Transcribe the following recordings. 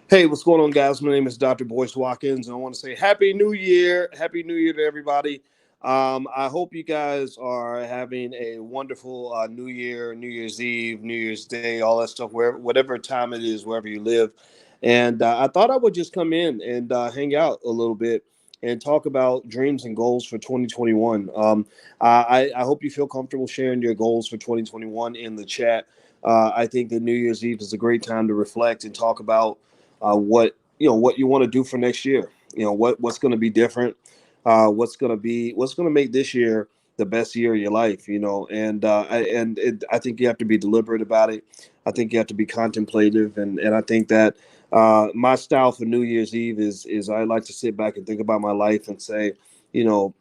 Hey, what's going on, guys? My name is Dr. Boyce Watkins, and I want to say Happy New Year. Happy New Year to everybody. I hope you guys are having a wonderful New Year, New Year's Eve, New Year's Day, all that stuff, whatever time it is, wherever you live. And I thought I would just come in and hang out a little bit and talk about dreams and goals for 2021. I hope you feel comfortable sharing your goals for 2021 in the chat. I think that New Year's Eve is a great time to reflect and talk about what you want to do for next year. What's going to be different, what's going to make this year the best year of your life. I think you have to be deliberate about it. I think you have to be contemplative, and I think that my style for New Year's Eve is I like to sit back and think about my life and say,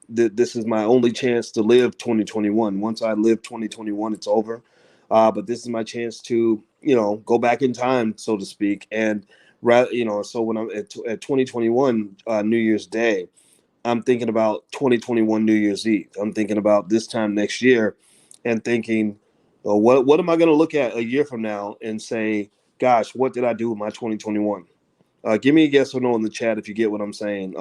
this is my only chance to live 2021. Once I live 2021, it's over. But this is my chance to go back in time, so to speak, and so when I'm at 2021 New Year's Day, I'm thinking about 2021 New Year's Eve. I'm thinking about this time next year, and thinking, well, what am I going to look at a year from now and say, gosh, what did I do with my 2021? Give me a yes or no in the chat if you get what I'm saying.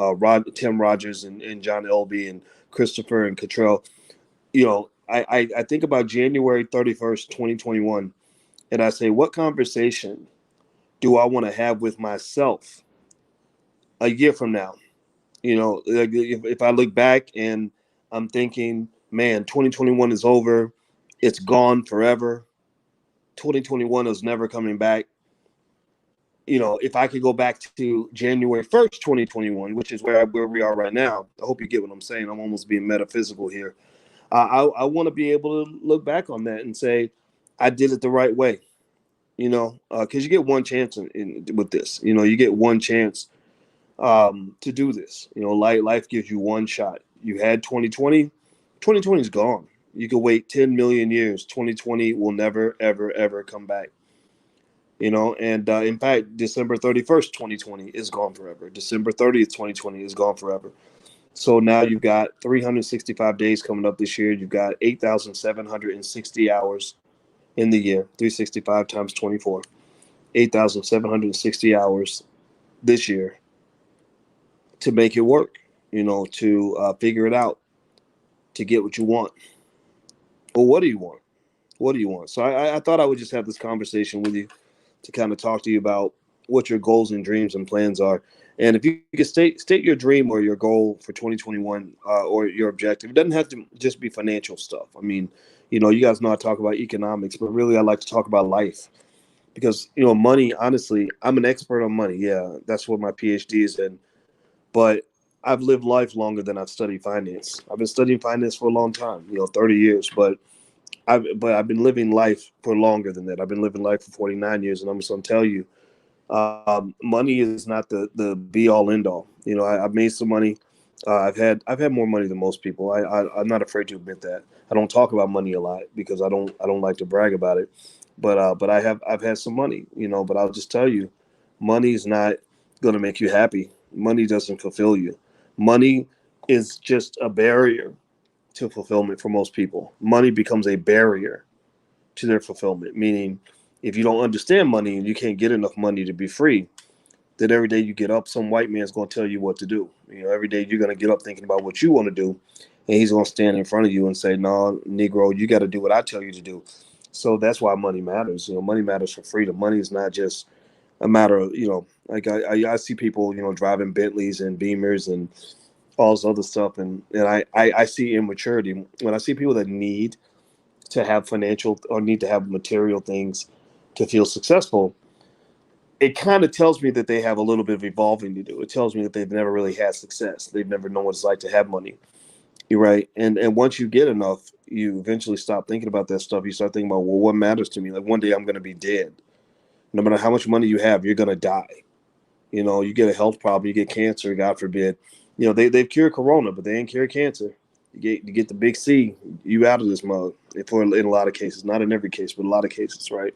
Tim Rogers and John Elby and Christopher and Cottrell. I think about January 31st, 2021, and I say, what conversation do I want to have with myself a year from now? Like if I look back and I'm thinking, man, 2021 is over, it's gone forever. 2021 is never coming back. If I could go back to January 1st, 2021, which is where we are right now, I hope you get what I'm saying. I'm almost being metaphysical here. I want to be able to look back on that and say, I did it the right way. Because you get one chance with this. You get one chance to do this. Life gives you one shot. You had 2020. 2020 is gone. You could wait 10 million years. 2020 will never, ever, ever come back. And in fact, December 31st, 2020 is gone forever. December 30th, 2020 is gone forever. So now you've got 365 days coming up this year. You've got 8,760 hours in the year. 365 times 24. 8,760 hours this year to make it work, to figure it out, to get what you want. Well, what do you want? What do you want? So I thought I would just have this conversation with you to kind of talk to you about what your goals and dreams and plans are. And if you could state your dream or your goal for 2021 or your objective, it doesn't have to just be financial stuff. I mean, you guys know I talk about economics, but really I like to talk about life because, money, honestly, I'm an expert on money. Yeah, that's what my PhD is in. But I've lived life longer than I've studied finance. I've been studying finance for a long time, 30 years, but I've been living life for longer than that. I've been living life for 49 years, and I'm just gonna tell you, money is not the be all end all. I've made some money. I've had more money than most people. I'm not afraid to admit that. I don't talk about money a lot because I don't like to brag about it. But I've had some money, But I'll just tell you, money is not gonna make you happy. Money doesn't fulfill you. Money is just a barrier to fulfillment for most people. Money becomes a barrier to their fulfillment, meaning if you don't understand money and you can't get enough money to be free, then every day you get up, some white man's going to tell you what to do. Every day you're going to get up thinking about what you want to do, and he's going to stand in front of you and say, "No, Negro, you got to do what I tell you to do." So that's why money matters. Money matters for freedom. Money is not just a matter of, like I see people, driving Bentleys and Beamers and all this other stuff, and I see immaturity when I see people that need to have financial or need to have material things to feel successful. It kind of tells me that they have a little bit of evolving to do. It tells me that they've never really had success. They've never known what it's like to have money. You're right. And once you get enough, you eventually stop thinking about that stuff. You start thinking about, well, what matters to me? Like one day I'm going to be dead. No matter how much money you have, you're going to die. You get a health problem, you get cancer, God forbid. They've cured corona, but they ain't cured cancer. You get the big C, you out of this mug. For in a lot of cases, not in every case, but a lot of cases, right?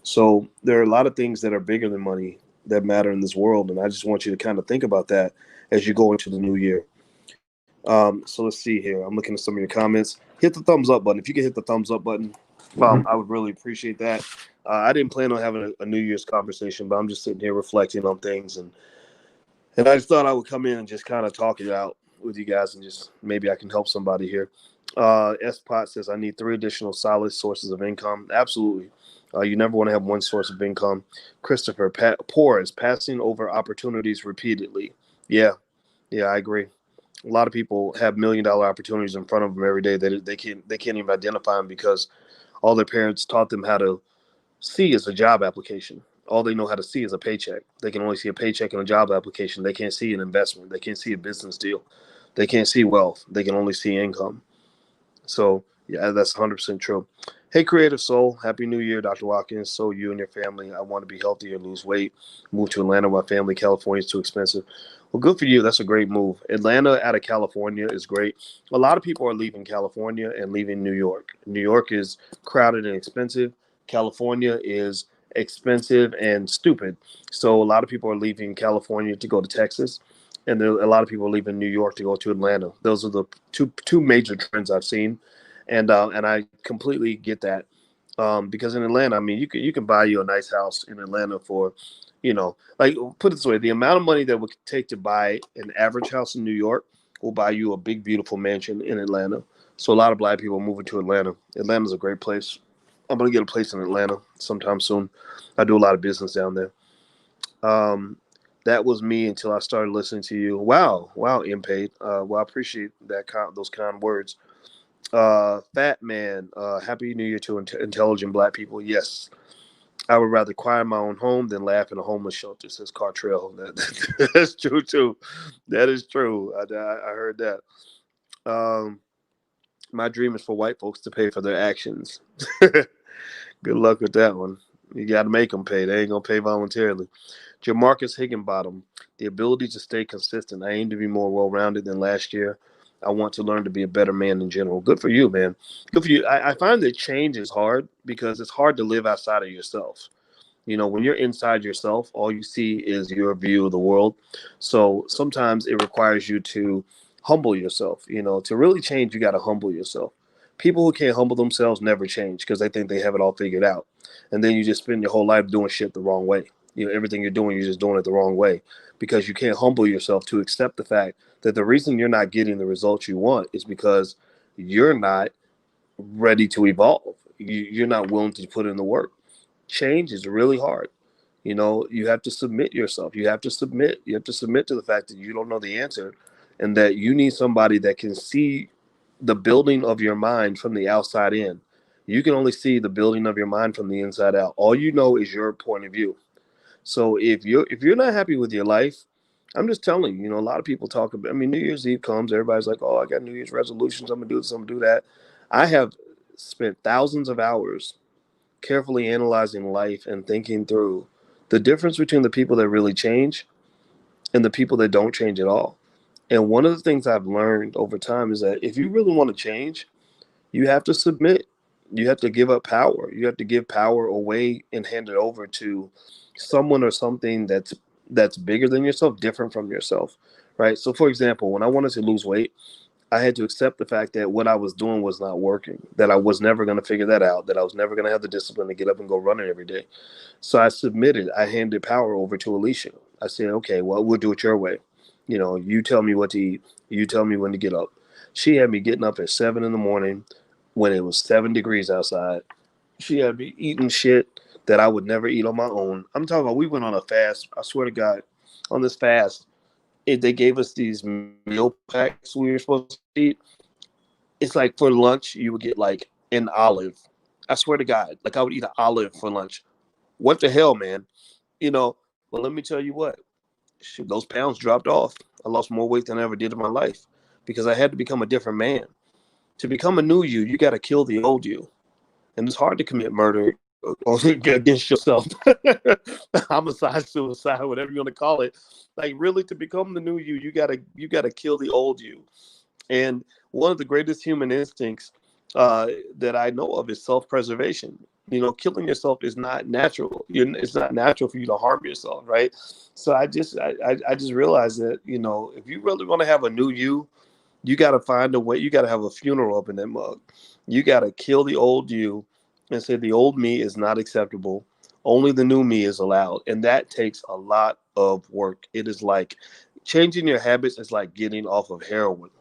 So there are a lot of things that are bigger than money that matter in this world, and I just want you to kind of think about that as you go into the new year. So let's see here. I'm looking at some of your comments. Hit the thumbs up button. If you can hit the thumbs up button, Hmm. I would really appreciate that. I didn't plan on having a New Year's conversation, but I'm just sitting here reflecting on things, and I just thought I would come in and just kind of talk it out with you guys, and just maybe I can help somebody here. S Pot says I need three additional solid sources of income. Absolutely. You never want to have one source of income. Christopher, poor is passing over opportunities repeatedly. Yeah, yeah, I agree. A lot of people have $1 million opportunities in front of them every day that they can't even identify them because all their parents taught them how to see is a job application. All they know how to see is a paycheck. They can only see a paycheck and a job application. They can't see an investment. They can't see a business deal. They can't see wealth. They can only see income. So yeah, that's 100% true. Hey, Creative Soul, Happy New Year, Dr. Watkins. So you and your family, I want to be healthier, lose weight, move to Atlanta. My family, California is too expensive. Well, good for you. That's a great move. Atlanta out of California is great. A lot of people are leaving California and leaving New York. New York is crowded and expensive. California is expensive and stupid. So a lot of people are leaving California to go to Texas, and there, a lot of people are leaving New York to go to Atlanta. Those are the two major trends I've seen, and I completely get that. Because in Atlanta, I mean, you can buy you a nice house in Atlanta for, like, put it this way, the amount of money that would take to buy an average house in New York will buy you a big, beautiful mansion in Atlanta. So a lot of black people are moving to Atlanta. Atlanta's a great place. I'm gonna get a place in Atlanta sometime soon. I do a lot of business down there. Um, that was me until I started listening to you. Wow, wow, Impade. Well, I appreciate those kind words. Fat man, happy New Year to intelligent black people. Yes, I would rather cry in my own home than laugh in a homeless shelter, says Cartrell. That's true, too. That is true. I heard that. Um, my dream is for white folks to pay for their actions. Good luck with that one. You got to make them pay. They ain't going to pay voluntarily. Jamarcus Higginbottom, the ability to stay consistent. I aim to be more well rounded than last year. I want to learn to be a better man in general. Good for you, man. Good for you. I find that change is hard because it's hard to live outside of yourself. When you're inside yourself, all you see is your view of the world. So sometimes it requires you to humble yourself. To really change, you got to humble yourself. People who can't humble themselves never change because they think they have it all figured out. And then you just spend your whole life doing shit the wrong way. Everything you're doing, you're just doing it the wrong way because you can't humble yourself to accept the fact that the reason you're not getting the results you want is because you're not ready to evolve. You're not willing to put in the work. Change is really hard. You have to submit yourself. You have to submit to the fact that you don't know the answer and that you need somebody that can see the building of your mind from the outside in. You can only see the building of your mind from the inside out. All you know is your point of view. So if you're not happy with your life, I'm just telling you, a lot of people talk about, I mean, New Year's Eve comes, everybody's like, oh, I got New Year's resolutions, I'm gonna do this, I'm gonna do that. I have spent thousands of hours carefully analyzing life and thinking through the difference between the people that really change and the people that don't change at all. And one of the things I've learned over time is that if you really want to change, you have to submit. You have to give up power. You have to give power away and hand it over to someone or something that's bigger than yourself, different from yourself, right? So, for example, when I wanted to lose weight, I had to accept the fact that what I was doing was not working, that I was never going to figure that out, that I was never going to have the discipline to get up and go running every day. So I submitted. I handed power over to Alicia. I said, okay, well, we'll do it your way. You tell me what to eat. You tell me when to get up. She had me getting up at 7 in the morning when it was 7 degrees outside. She had me eating shit that I would never eat on my own. I'm talking about we went on a fast. I swear to God, on this fast, they gave us these meal packs we were supposed to eat. It's like for lunch, you would get like an olive. I swear to God, like I would eat an olive for lunch. What the hell, man? Well, let me tell you what. Shoot, those pounds dropped off. I lost more weight than I ever did in my life because I had to become a different man. To become a new you got to kill the old you. And it's hard to commit murder against yourself. Homicide, suicide, whatever you want to call it. Like really to become the new you, you gotta kill the old you. And one of the greatest human instincts that I know of is self-preservation. Killing yourself is not natural. It's not natural for you to harm yourself, right? So I just realized that if you really want to have a new you got to find a way. You got to have a funeral up in that mug. You got to kill the old you and say the old me is not acceptable. Only the new me is allowed. And that takes a lot of work. It is like changing your habits is like getting off of heroin.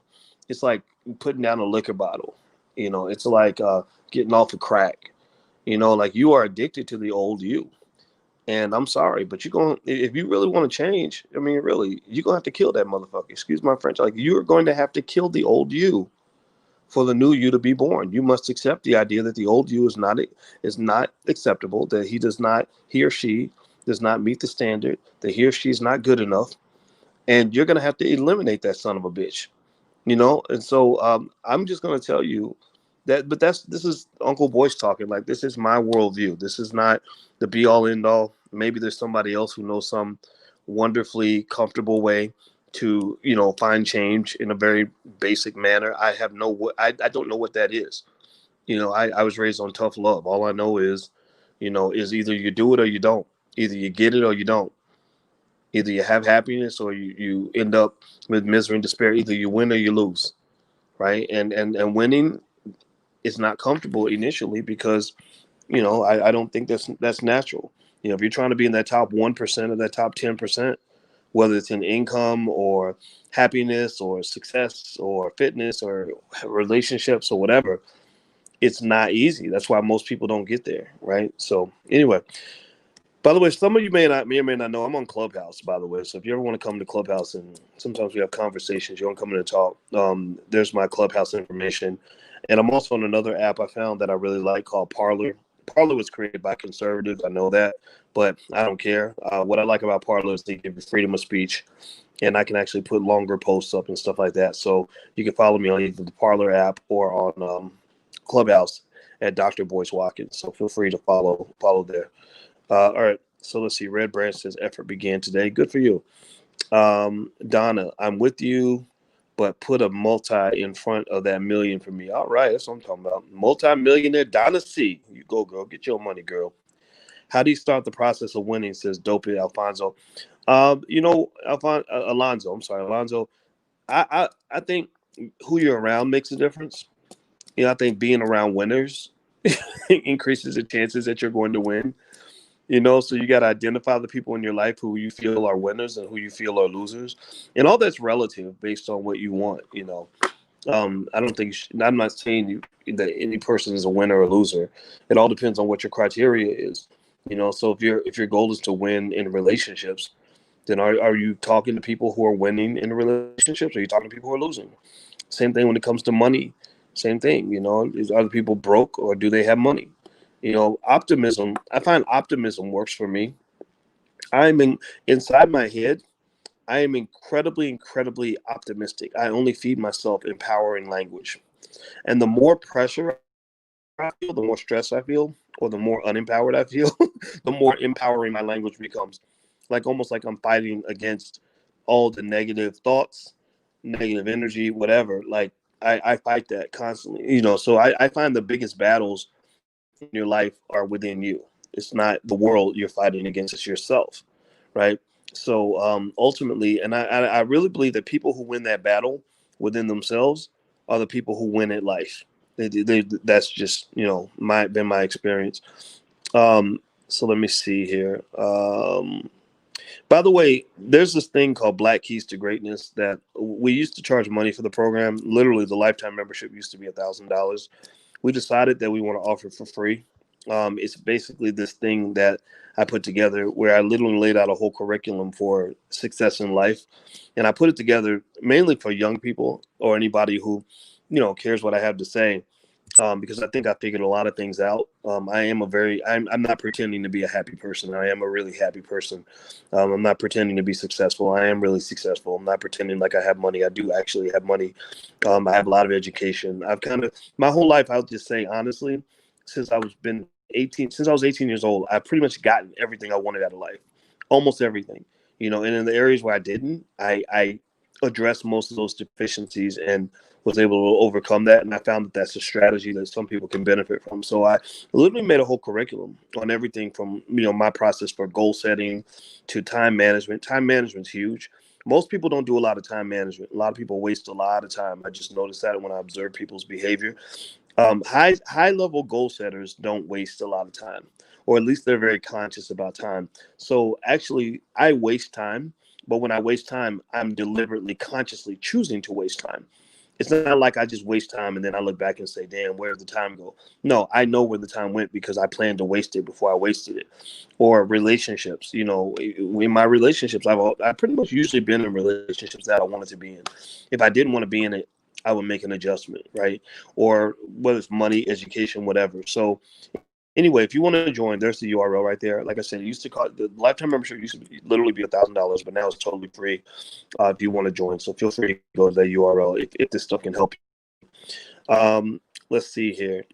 It's like putting down a liquor bottle. It's like getting off of crack. Like you are addicted to the old you. And I'm sorry, but you're going if you really want to change, I mean, really, you're gonna have to kill that motherfucker. Excuse my French. Like you're going to have to kill the old you for the new you to be born. You must accept the idea that the old you is not acceptable, that he or she does not meet the standard, that he or she is not good enough, and you're gonna have to eliminate that son of a bitch. And so I'm just going to tell you that, but this is Uncle Boyce talking. Like, this is my worldview. This is not the be all end all. Maybe there's somebody else who knows some wonderfully comfortable way to find change in a very basic manner. I don't know what that is. I was raised on tough love. All I know is either you do it or you don't. Either you get it or you don't. Either you have happiness or you end up with misery and despair. Either you win or you lose, right? And winning is not comfortable initially because I don't think that's natural. If you're trying to be in that top 1% or that top 10%, whether it's in income or happiness or success or fitness or relationships or whatever, it's not easy. That's why most people don't get there, right? So anyway, by the way, some of you may or may not know I'm on Clubhouse. By the way, so if you ever want to come to Clubhouse, and sometimes we have conversations, you want to come in and talk. There's my Clubhouse information, and I'm also on another app I found that I really like called Parler. Parler was created by conservatives, I know that, but I don't care. What I like about Parler is they give you freedom of speech, and I can actually put longer posts up and stuff like that. So you can follow me on either the Parler app or on Clubhouse at Dr. Boyce Watkins. So feel free to follow there. All right. So let's see. Red Branch says effort began today. Good for you. Donna, I'm with you, but put a multi in front of that million for me. All right. That's what I'm talking about. Multi-millionaire Donna C. You go, girl. Get your money, girl. How do you start the process of winning? Says Dopey Alfonso. Alonzo. I'm sorry, Alonzo. I think who you're around makes a difference. I think being around winners increases the chances that you're going to win. So you got to identify the people in your life who you feel are winners and who you feel are losers, and all that's relative based on what you want. I don't think I'm not saying that any person is a winner or loser. It all depends on what your criteria is. So if your goal is to win in relationships, then are you talking to people who are winning in relationships? Or are you talking to people who are losing? Same thing when it comes to money. Same thing. Is other people broke or do they have money? Optimism. I find optimism works for me. I'm inside my head. I am incredibly, incredibly optimistic. I only feed myself empowering language. And the more pressure I feel, the more stress I feel, or the more unempowered I feel, the more empowering my language becomes. Like almost like I'm fighting against all the negative thoughts, negative energy, whatever. Like I fight that constantly. So I find the biggest battles in your life are within you. It's not the world you're fighting against, it's yourself. Right. So ultimately, and I really believe that people who win that battle within themselves are the people who win at life. That's just my experience. So let me see here. By the way, there's this thing called Black Keys to Greatness that we used to charge money for the program. Literally, the lifetime membership used to be $1,000. We decided that we want to offer it for free. It's basically this thing that I put together where I literally laid out a whole curriculum for success in life. And I put it together mainly for young people or anybody who, cares what I have to say. Because I think I figured a lot of things out. I'm not pretending to be a happy person. I am a really happy person. I'm not pretending to be successful. I am really successful. I'm not pretending like I have money. I do actually have money. I have a lot of education. My whole life, I'll just say honestly, since I was 18 years old, I've pretty much gotten everything I wanted out of life, almost everything. And in the areas where I didn't, I addressed most of those deficiencies and was able to overcome that. And I found that that's a strategy that some people can benefit from. So I literally made a whole curriculum on everything from, my process for goal setting to time management. Time management's huge. Most people don't do a lot of time management. A lot of people waste a lot of time. I just noticed that when I observe people's behavior. High level goal setters don't waste a lot of time, or at least they're very conscious about time. So actually, I waste time, but when I waste time, I'm deliberately, consciously choosing to waste time. It's not like I just waste time and then I look back and say, "Damn, where did the time go?" No, I know where the time went because I planned to waste it before I wasted it. Or relationships, in my relationships, I pretty much usually been in relationships that I wanted to be in. If I didn't want to be in it, I would make an adjustment, right? Or whether it's money, education, whatever. So anyway, if you want to join, there's the URL right there. Like I said, it used to cost the lifetime membership used to literally be $1,000, but now it's totally free if you want to join. So feel free to go to that URL if this stuff can help you. Let's see here.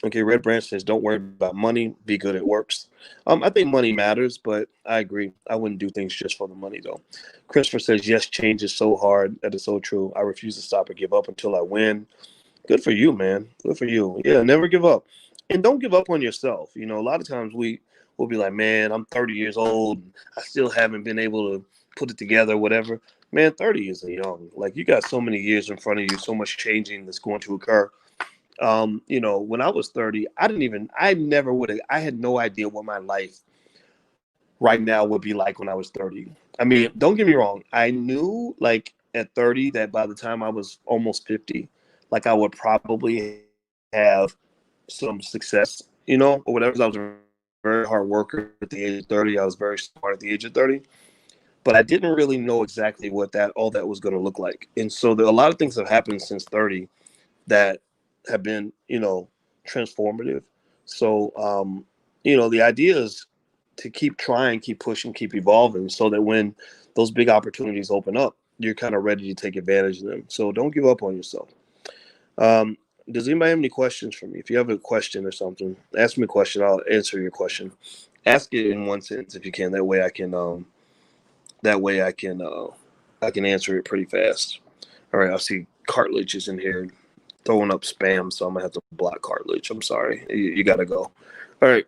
Okay, Red Branch says, "Don't worry about money. Be good. It works." I think money matters, but I agree. I wouldn't do things just for the money, though. Christopher says, "Yes, change is so hard. That is so true. I refuse to stop or give up until I win." Good for you, man. Good for you. Yeah, never give up, and don't give up on yourself. A lot of times we will be like, "Man, I'm 30 years old. And I still haven't been able to put it together, whatever." Man, 30 isn't young. Like you got so many years in front of you, so much changing that's going to occur. When I was 30, I never would have, I had no idea what my life right now would be like when I was 30. I mean, don't get me wrong. I knew like at 30 that by the time I was almost 50, like I would probably have some success, or whatever. 'Cause I was a very hard worker at the age of 30. I was very smart at the age of 30. But I didn't really know exactly what all that was going to look like. And so a lot of things have happened since 30 that have been, transformative. So, the idea is to keep trying, keep pushing, keep evolving so that when those big opportunities open up, you're kind of ready to take advantage of them. So don't give up on yourself. Um, does anybody have any questions for me? If you have a question or something, ask me a question. I'll answer your question. Ask it in one sentence if you can. That way I can answer it pretty fast. All right, I see Cartilage is in here throwing up spam, so I'm gonna have to block Cartilage. I'm sorry, you gotta go. All right,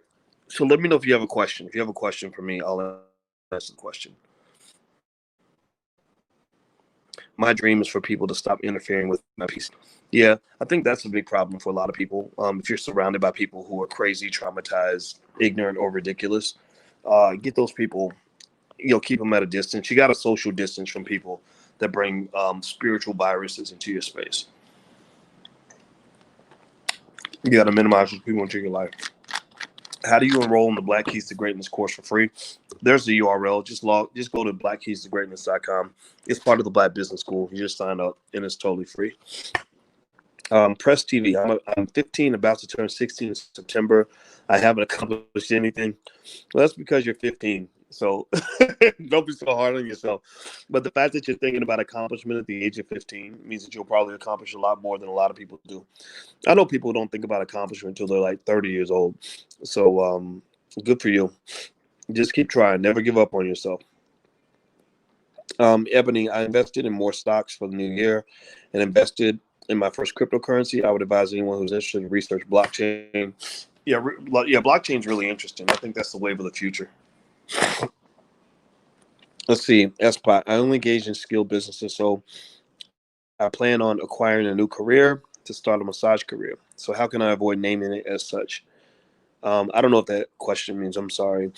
so let me know if you have a question. If you have a question for me, I'll answer the question. My dream is for people to stop interfering with my peace. Yeah, I think that's a big problem for a lot of people. If you're surrounded by people who are crazy, traumatized, ignorant, or ridiculous, get those people. Keep them at a distance. You got to social distance from people that bring spiritual viruses into your space. You got to minimize those people into your life. How do you enroll in the Black Keys to Greatness course for free? There's the URL. Just go to blackkeystogreatness.com. It's part of the Black Business School. You just sign up and it's totally free. Press TV. I'm 15, about to turn 16 in September. I haven't accomplished anything. Well, that's because you're 15. So don't be so hard on yourself. But the fact that you're thinking about accomplishment at the age of 15 means that you'll probably accomplish a lot more than a lot of people do. I know people don't think about accomplishment until they're like 30 years old. So good for you. Just keep trying. Never give up on yourself. Ebony, I invested in more stocks for the new year and invested in my first cryptocurrency. I would advise anyone who's interested to research blockchain. Yeah, blockchain's really interesting. I think that's the wave of the future. Let's see, SPOT. I only engage in skilled businesses, so I plan on acquiring a new career to start a massage career. So how can I avoid naming it as such? I don't know what that question means. I'm sorry.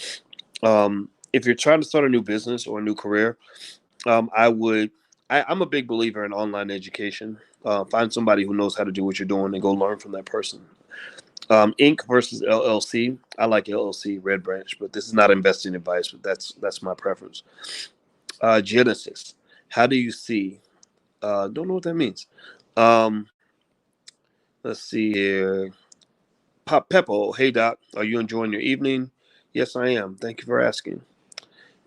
If you're trying to start a new business or a new career, I would. I'm a big believer in online education. Find somebody who knows how to do what you're doing and go learn from that person. Inc. versus LLC. I like LLC, Red Branch, but this is not investing advice. But that's my preference. Genesis. How do you see? Don't know what that means. Um, let's see here. Pop Peppo. Hey Doc, are you enjoying your evening? Yes, I am. Thank you for asking.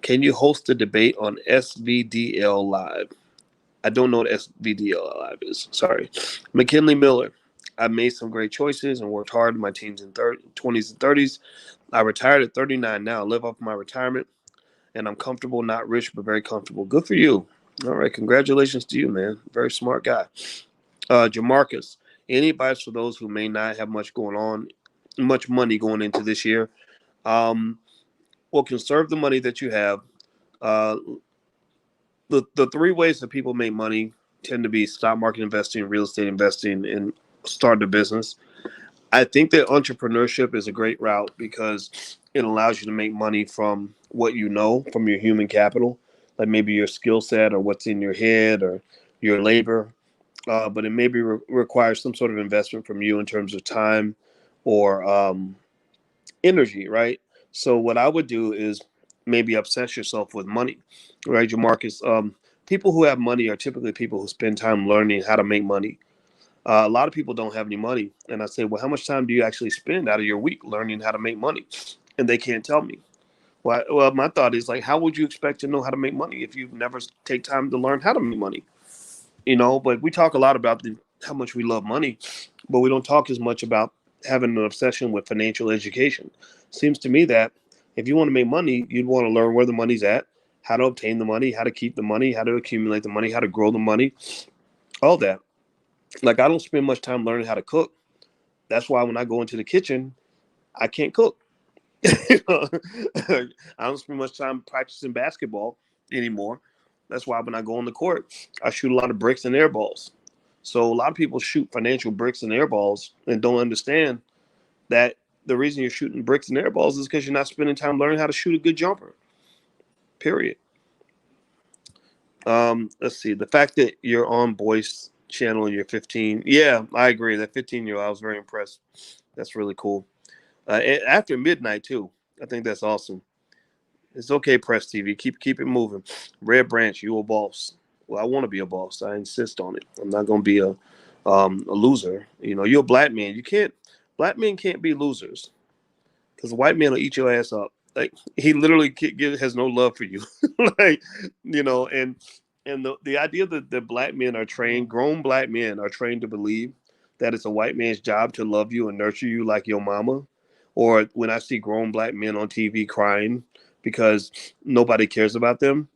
Can you host a debate on SVDL Live? I don't know what SVDL Live is. Sorry. McKinley Miller. I made some great choices and worked hard in my teens and 20s and 30s. I retired at 39 now. Live off my retirement, and I'm comfortable, not rich, but very comfortable. Good for you. All right. Congratulations to you, man. Very smart guy. Jamarcus. Any advice for those who may not have much money going into this year? Um, well, conserve the money that you have. Uh, the three ways that people make money tend to be stock market investing, real estate investing, and starting a business. I think that entrepreneurship is a great route because it allows you to make money from what you know, from your human capital, like maybe your skill set or what's in your head or your labor. But it maybe requires some sort of investment from you in terms of time or energy, right? So what I would do is maybe obsess yourself with money, right, Jamarcus? People who have money are typically people who spend time learning how to make money. A lot of people don't have any money, and I say, well, how much time do you actually spend out of your week learning how to make money? And they can't tell me. Well, my thought is like, how would you expect to know how to make money if you never take time to learn how to make money? But we talk a lot about how much we love money, but we don't talk as much about having an obsession with financial education. Seems to me that if you want to make money, you'd want to learn where the money's at, how to obtain the money, how to keep the money, how to accumulate the money, how to grow the money, all that. Like, I don't spend much time learning how to cook. That's why when I go into the kitchen, I can't cook. I don't spend much time practicing basketball anymore. That's why when I go on the court, I shoot a lot of bricks and air balls. So a lot of people shoot financial bricks and air balls and don't understand that the reason you're shooting bricks and air balls is because you're not spending time learning how to shoot a good jumper. Period. Let's see. The fact that you're on Boyce channel and you're 15. Yeah, I agree. That 15-year-old, I was very impressed. That's really cool. After midnight too. I think that's awesome. It's okay, Press TV. Keep it moving. Red Branch, you a boss. Well, I want to be a boss. I insist on it. I'm not gonna be a loser. You're a black man. You can't. Black men can't be losers because the white man will eat your ass up. Like, he literally has no love for you. Like, and the idea that black men are trained, grown black men are trained to believe that it's a white man's job to love you and nurture you like your mama. Or when I see grown black men on TV crying because nobody cares about them,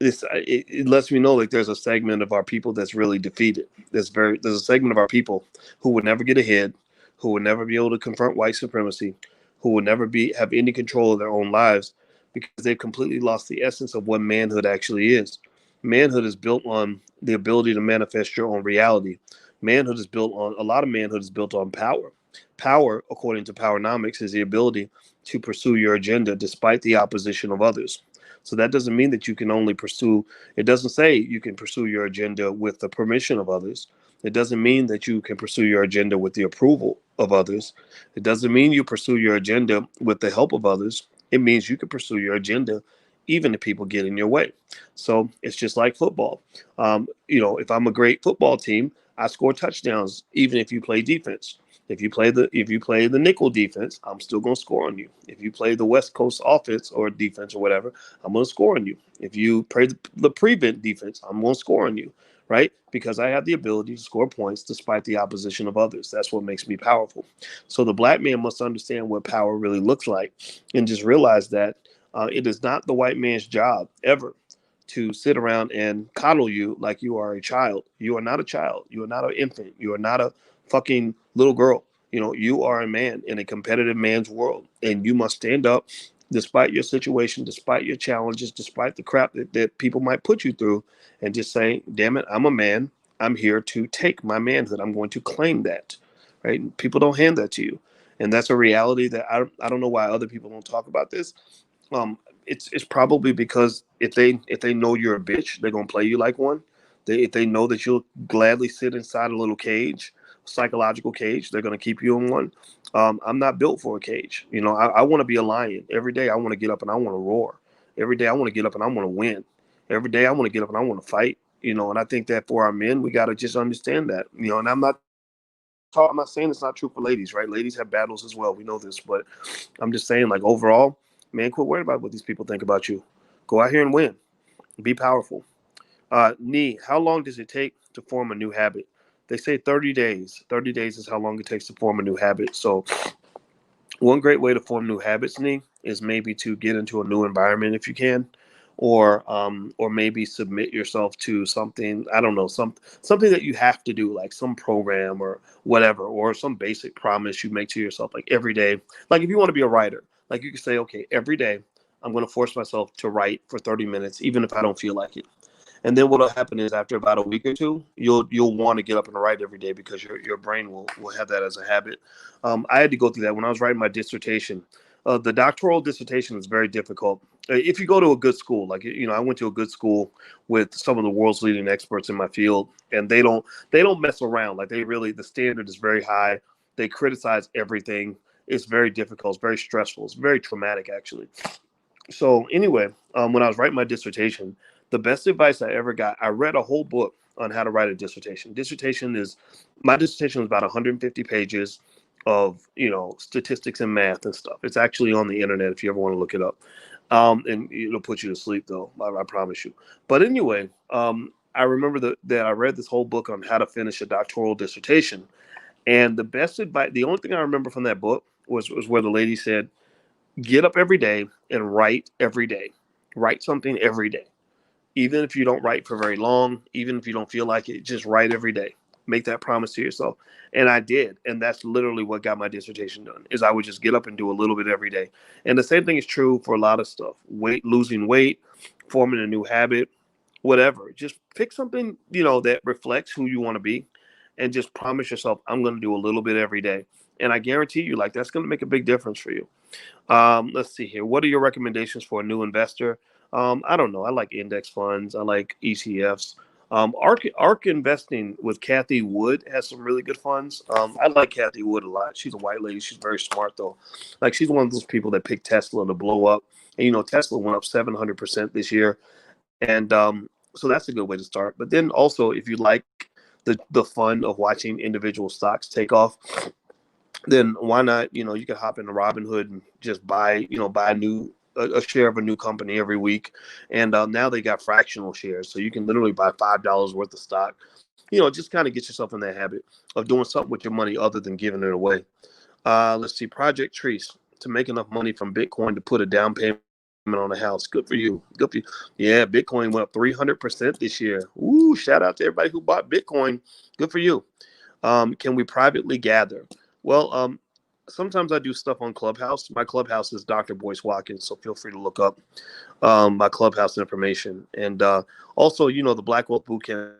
it lets me know like there's a segment of our people that's really defeated. There's a segment of our people who would never get ahead, who would never be able to confront white supremacy, who would never have any control of their own lives because they've completely lost the essence of what manhood actually is. Manhood is built on the ability to manifest your own reality. A lot of manhood is built on power. Power, according to Powernomics, is the ability to pursue your agenda despite the opposition of others. So that doesn't mean that you can only pursue, it doesn't say you can pursue your agenda with the permission of others. It doesn't mean that you can pursue your agenda with the approval of others. It doesn't mean you pursue your agenda with the help of others. It means you can pursue your agenda even if people get in your way. So it's just like football. If I'm a great football team, I score touchdowns even if you play defense. If you play the nickel defense, I'm still gonna score on you. If you play the West Coast offense or defense or whatever, I'm gonna score on you. If you play the prevent defense, I'm gonna score on you, right? Because I have the ability to score points despite the opposition of others. That's what makes me powerful. So the black man must understand what power really looks like, and just realize that it is not the white man's job ever to sit around and coddle you like you are a child. You are not a child. You are not an infant. You are not a fucking little girl. You are a man in a competitive man's world, and you must stand up despite your situation, despite your challenges, despite the crap that people might put you through, and just say, damn it, I'm a man. I'm here to take my manhood. I'm going to claim that, right? People don't hand that to you. And that's a reality that I don't know why other people don't talk about this. It's probably because if they know you're a bitch, they're gonna play you like one. If they know that you'll gladly sit inside a little cage, psychological cage, they're gonna keep you in one. I'm not built for a cage. I want to be a lion every day. I want to get up and I want to roar. Every day I want to get up and I want to win. Every day I want to get up and I want to fight. And I think that for our men, we got to just understand that. And I'm not saying it's not true for ladies, right? Ladies have battles as well. We know this, but I'm just saying, like, overall, man, quit worrying about what these people think about you. Go out here and win. Be powerful. Nee, how long does it take to form a new habit? They say 30 days. 30 days is how long it takes to form a new habit. So one great way to form new habits, Nee, is maybe to get into a new environment if you can, or maybe submit yourself to something. I don't know, something that you have to do, like some program or whatever, or some basic promise you make to yourself, like every day. Like if you want to be a writer, like you can say, okay, every day I'm going to force myself to write for 30 minutes, even if I don't feel like it. And then what'll happen is after about a week or two, you'll want to get up and write every day because your brain will have that as a habit. I had to go through that when I was writing my dissertation. The doctoral dissertation is very difficult. If you go to a good school, like I went to a good school with some of the world's leading experts in my field, and they don't mess around. Like the standard is very high. They criticize everything. It's very difficult. It's very stressful. It's very traumatic, actually. So anyway, when I was writing my dissertation, the best advice I ever got, I read a whole book on how to write a dissertation. My dissertation was about 150 pages of statistics and math and stuff. It's actually on the internet if you ever want to look it up, and it'll put you to sleep though. I promise you. But anyway, I remember that I read this whole book on how to finish a doctoral dissertation, and the best advice, the only thing I remember from that book was where the lady said, get up every day and write every day. Write something every day. Even if you don't write for very long, even if you don't feel like it, just write every day. Make that promise to yourself. And I did. And that's literally what got my dissertation done, is I would just get up and do a little bit every day. And the same thing is true for a lot of stuff. Losing weight, forming a new habit, whatever. Just pick something, that reflects who you want to be, and just promise yourself, I'm going to do a little bit every day. And I guarantee you, like, that's going to make a big difference for you. Let's see here. What are your recommendations for a new investor? I don't know. I like index funds. I like ETFs. ARK investing with Kathy Wood has some really good funds. I like Kathy Wood a lot. She's a white lady. She's very smart though. Like, she's one of those people that picked Tesla to blow up. And Tesla went up 700% this year, and so that's a good way to start. But then also, if you like the fun of watching individual stocks take off, then why not? You can hop into Robinhood and just buy a share of a new company every week, and now they got fractional shares, so you can literally buy $5 worth of stock. Just kind of get yourself in that habit of doing something with your money other than giving it away. Let's see, Project Trees, to make enough money from Bitcoin to put a down payment on a house. Good for you. Good for you. Yeah, Bitcoin went up 300% this year. Ooh, shout out to everybody who bought Bitcoin. Good for you. Can we privately gather? Well, sometimes I do stuff on Clubhouse. My Clubhouse is Dr. Boyce Watkins, so feel free to look up my Clubhouse information. And also, the Black Wealth Bootcamp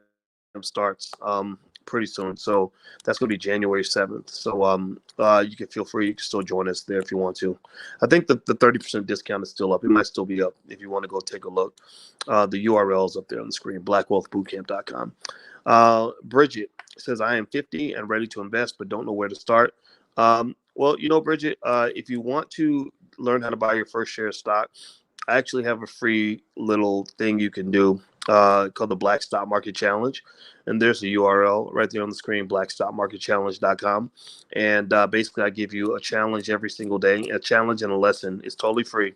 starts pretty soon. So that's going to be January 7th. So you can feel free. You can still join us there if you want to. I think the 30% discount is still up. It might still be up if you want to go take a look. The URL is up there on the screen, blackwealthbootcamp.com. Bridget says, I am 50 and ready to invest, but don't know where to start. Well, Bridget, if you want to learn how to buy your first share of stock, I actually have a free little thing you can do called the Black Stock Market Challenge. And there's a URL right there on the screen, blackstockmarketchallenge.com. And basically, I give you a challenge every single day, a challenge and a lesson. It's totally free.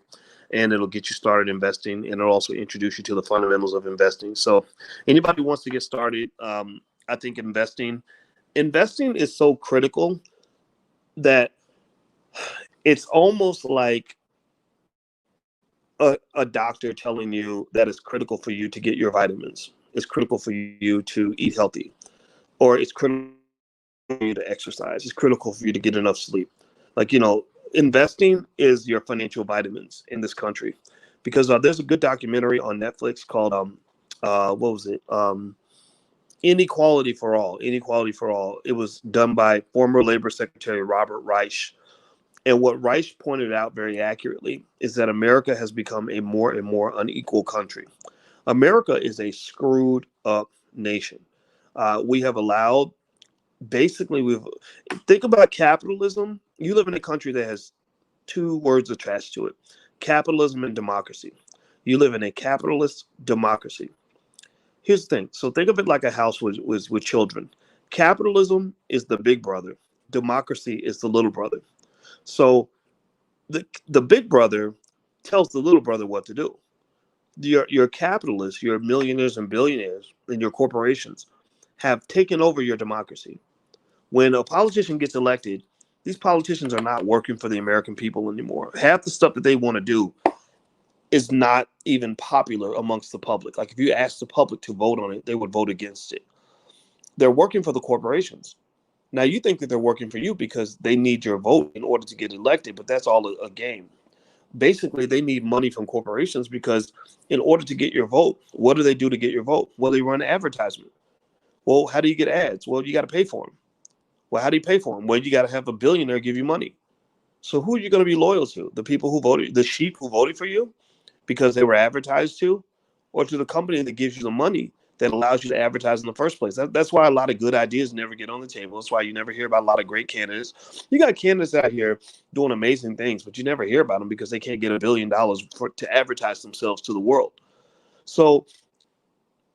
And it'll get you started investing, and it'll also introduce you to the fundamentals of investing. So anybody who wants to get started, I think investing is so critical that it's almost like a doctor telling you that it's critical for you to get your vitamins. It's critical for you to eat healthy, or it's critical for you to exercise. It's critical for you to get enough sleep. Like, investing is your financial vitamins in this country, because there's a good documentary on Netflix called what was it? Inequality for All. Inequality for All. It was done by former Labor Secretary Robert Reich. And what Reich pointed out very accurately is that America has become a more and more unequal country. America is a screwed up nation. We have allowed, we've think about capitalism. You live in a country that has two words attached to it: capitalism and democracy. You live in a capitalist democracy. Here's the thing. So think of it like a house with children. Capitalism is the big brother. Democracy is the little brother. So the big brother tells the little brother what to do. Your capitalists, your millionaires and billionaires, and your corporations have taken over your democracy. When a politician gets elected, these politicians are not working for the American people anymore. Half the stuff that they want to do is not even popular amongst the public. Like, if you ask the public to vote on it, they would vote against it. They're working for the corporations. Now, you think that they're working for you because they need your vote in order to get elected, but that's all a game. Basically, they need money from corporations because in order to get your vote, what do they do to get your vote? Well, they run advertisement. Well, how do you get ads? Well, you got to pay for them. Well, how do you pay for them? Well, you got to have a billionaire give you money. So who are you going to be loyal to? The people who voted, the sheep who voted for you because they were advertised to, or to the company that gives you the money that allows you to advertise in the first place? That's why a lot of good ideas never get on the table. That's why you never hear about a lot of great candidates. You got candidates out here doing amazing things, but you never hear about them because they can't get $1 billion to advertise themselves to the world. So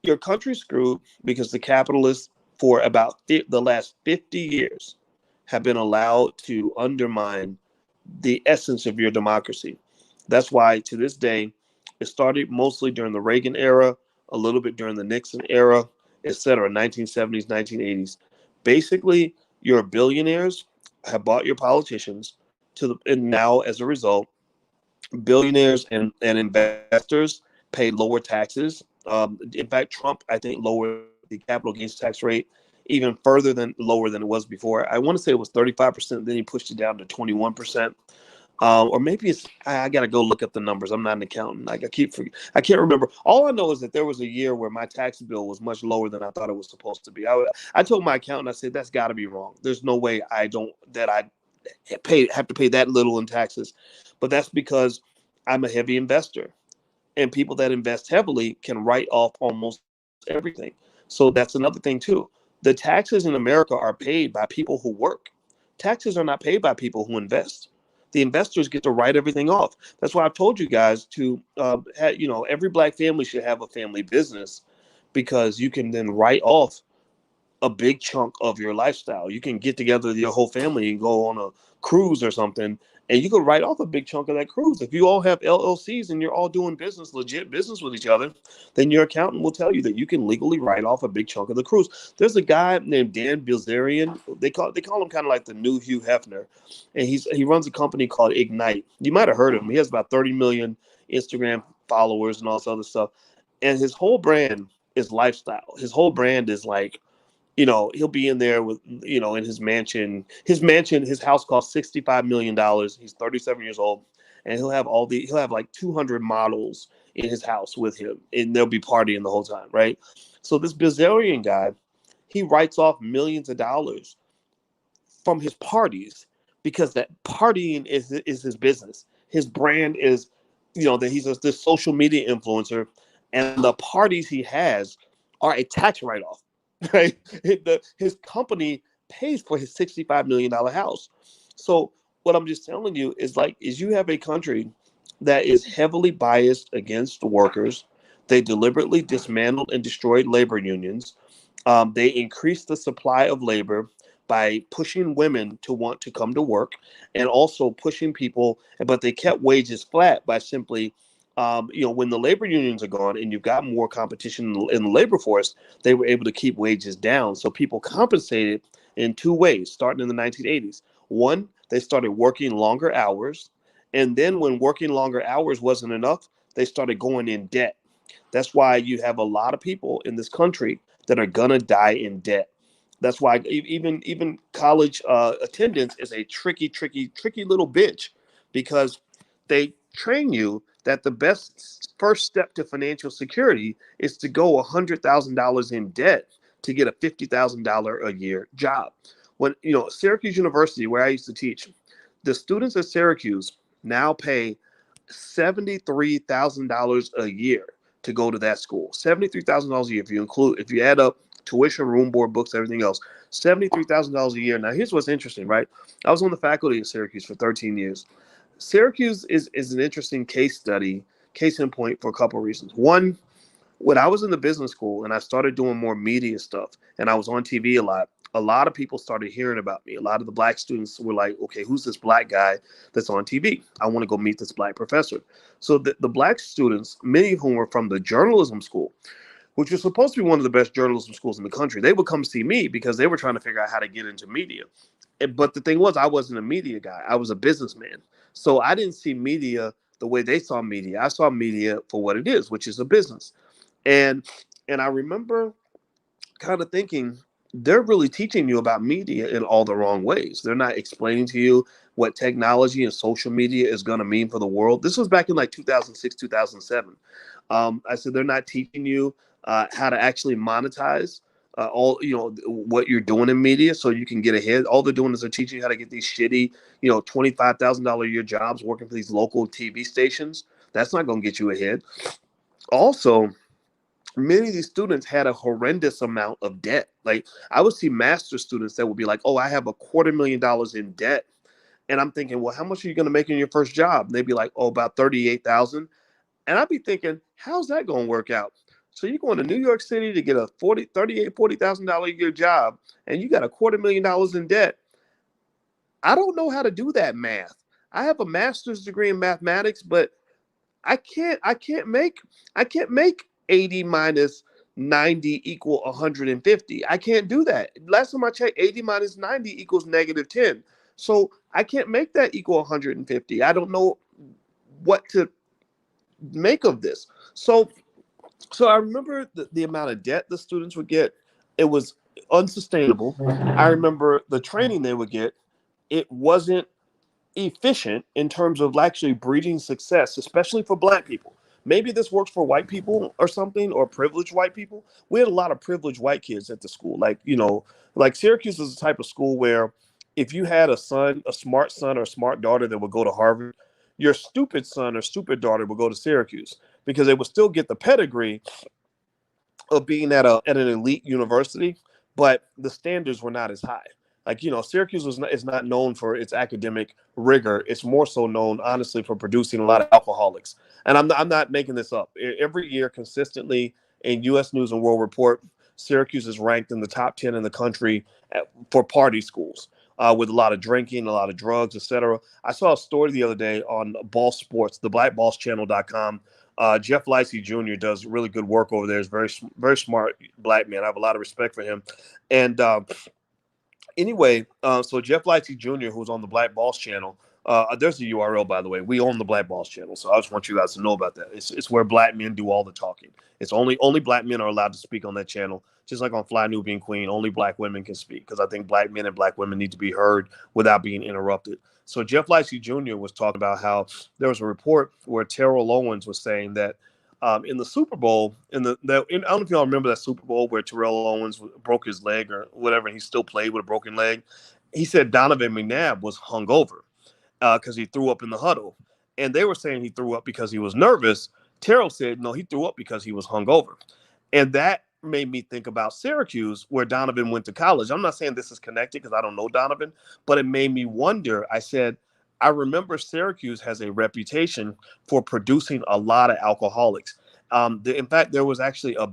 your country's screwed because the capitalists, for about the last 50 years, have been allowed to undermine the essence of your democracy. That's why to this day, it started mostly during the Reagan era, a little bit during the Nixon era, etc., 1970s, 1980s. Basically, your billionaires have bought your politicians and now as a result, billionaires and investors pay lower taxes. In fact, Trump, I think, lowered the capital gains tax rate even further than lower than it was before. I want to say it was 35%. Then he pushed it down to 21%. Or maybe I got to go look up the numbers. I'm not an accountant. Like I can't remember. All I know is that there was a year where my tax bill was much lower than I thought it was supposed to be. I told my accountant, I said, that's got to be wrong. There's no way I have to pay that little in taxes. But that's because I'm a heavy investor, and people that invest heavily can write off almost everything. So that's another thing too. The taxes in America are paid by people who work. Taxes are not paid by people who invest. The investors get to write everything off. That's why I've told you guys to, every black family should have a family business because you can then write off a big chunk of your lifestyle. You can get together with your whole family and go on a cruise or something, and you can write off a big chunk of that cruise. If you all have LLCs and you're all doing business, legit business with each other, then your accountant will tell you that you can legally write off a big chunk of the cruise. There's a guy named Dan Bilzerian. They call him kind of like the new Hugh Hefner, and he runs a company called Ignite. You might have heard of him. He has about 30 million Instagram followers and all this other stuff. And his whole brand is lifestyle. His whole brand is like, he'll be in there with, in his mansion. His house costs $65 million. He's 37 years old, and he'll have like 200 models in his house with him, and they'll be partying the whole time, right? So this Bizarrian guy, he writes off millions of dollars from his parties because that partying is his business. His brand is, that he's this social media influencer, and the parties he has are a tax write-off, right? His company pays for his $65 million house. So what I'm just telling you is you have a country that is heavily biased against the workers. They deliberately dismantled and destroyed labor unions. They increased the supply of labor by pushing women to want to come to work, and also pushing people, but they kept wages flat by simply, when the labor unions are gone and you've got more competition in the labor force, they were able to keep wages down. So people compensated in two ways, starting in the 1980s. One, they started working longer hours. And then when working longer hours wasn't enough, they started going in debt. That's why you have a lot of people in this country that are gonna die in debt. That's why even college attendance is a tricky little bitch, because they train you that the best first step to financial security is to go $100,000 in debt to get a $50,000 a year job. When Syracuse University, where I used to teach, the students at Syracuse now pay $73,000 a year to go to that school. $73,000 a year if you add up tuition, room, board, books, everything else. $73,000 a year. Now, here's what's interesting, right? I was on the faculty at Syracuse for 13 years. Syracuse is an interesting case in point for a couple of reasons. One, when I was in the business school and I started doing more media stuff and I was on TV a lot of people started hearing about me. A lot of the black students were like, okay, who's this black guy that's on TV? I want to go meet this black professor. So the black students, many of whom were from the journalism school, which was supposed to be one of the best journalism schools in the country, they would come see me because they were trying to figure out how to get into media. But the thing was, I wasn't a media guy. I was a businessman. So I didn't see media the way they saw media. I saw media for what it is, which is a business. And I remember kind of thinking, they're really teaching you about media in all the wrong ways. They're not explaining to you what technology and social media is going to mean for the world. This was back in like 2006, 2007. I said they're not teaching you how to actually monetize all what you're doing in media so you can get ahead. All they're doing is they're teaching you how to get these shitty $25,000 a year jobs working for these local TV stations. That's not going to get you ahead. Also, many of these students had a horrendous amount of debt. Like I would see master's students that would be like, "Oh, I have $250,000 in debt," and I'm thinking, "Well, how much are you going to make in your first job?" And they'd be like, "Oh, about 38,000," and I'd be thinking, "How's that going to work out?" So you're going to New York City to get a $40,000 a year job, and you got $250,000 in debt. I don't know how to do that math. I have a master's degree in mathematics, but I can't make 80 minus 90 equal 150. I can't do that. Last time I checked, 80 minus 90 equals negative 10. So I can't make that equal 150. I don't know what to make of this. So I remember the amount of debt the students would get. It was unsustainable. I remember the training they would get. It wasn't efficient in terms of actually breeding success, especially for black people. Maybe this works for white people or something, or privileged white people. We had a lot of privileged white kids at the school. Like Syracuse is the type of school where if you had a son, a smart son or a smart daughter that would go to Harvard, your stupid son or stupid daughter would go to Syracuse because they would still get the pedigree of being at an elite university, but the standards were not as high. Like Syracuse is not known for its academic rigor. It's more so known, honestly, for producing a lot of alcoholics. And I'm not making this up. Every year, consistently in U.S. News and World Report, Syracuse is ranked in the top 10 in the country for party schools. With a lot of drinking, a lot of drugs, etc. I saw a story the other day on Ball Sports, the blackballschannel.com. Jeff Licey Jr. does really good work over there. He's very smart black man. I have a lot of respect for him. And anyway, so Jeff Licey Jr., who's on the Black Balls channel, there's the URL, by the way. We own the Black Balls channel, so I just want you guys to know about that. It's where black men do all the talking. It's only black men are allowed to speak on that channel. Just like on Fly Nubian Queen, only black women can speak because I think black men and black women need to be heard without being interrupted. So Jeff Licey Jr. was talking about how there was a report where Terrell Owens was saying that in the Super Bowl, I don't know if y'all remember that Super Bowl where Terrell Owens broke his leg or whatever, and he still played with a broken leg. He said Donovan McNabb was hungover because he threw up in the huddle, and they were saying he threw up because he was nervous. Terrell said no, he threw up because he was hungover, and that made me think about Syracuse, where Donovan went to college. I'm not saying this is connected because I don't know Donovan, but it made me wonder. I said, I remember Syracuse has a reputation for producing a lot of alcoholics. In fact, there was actually a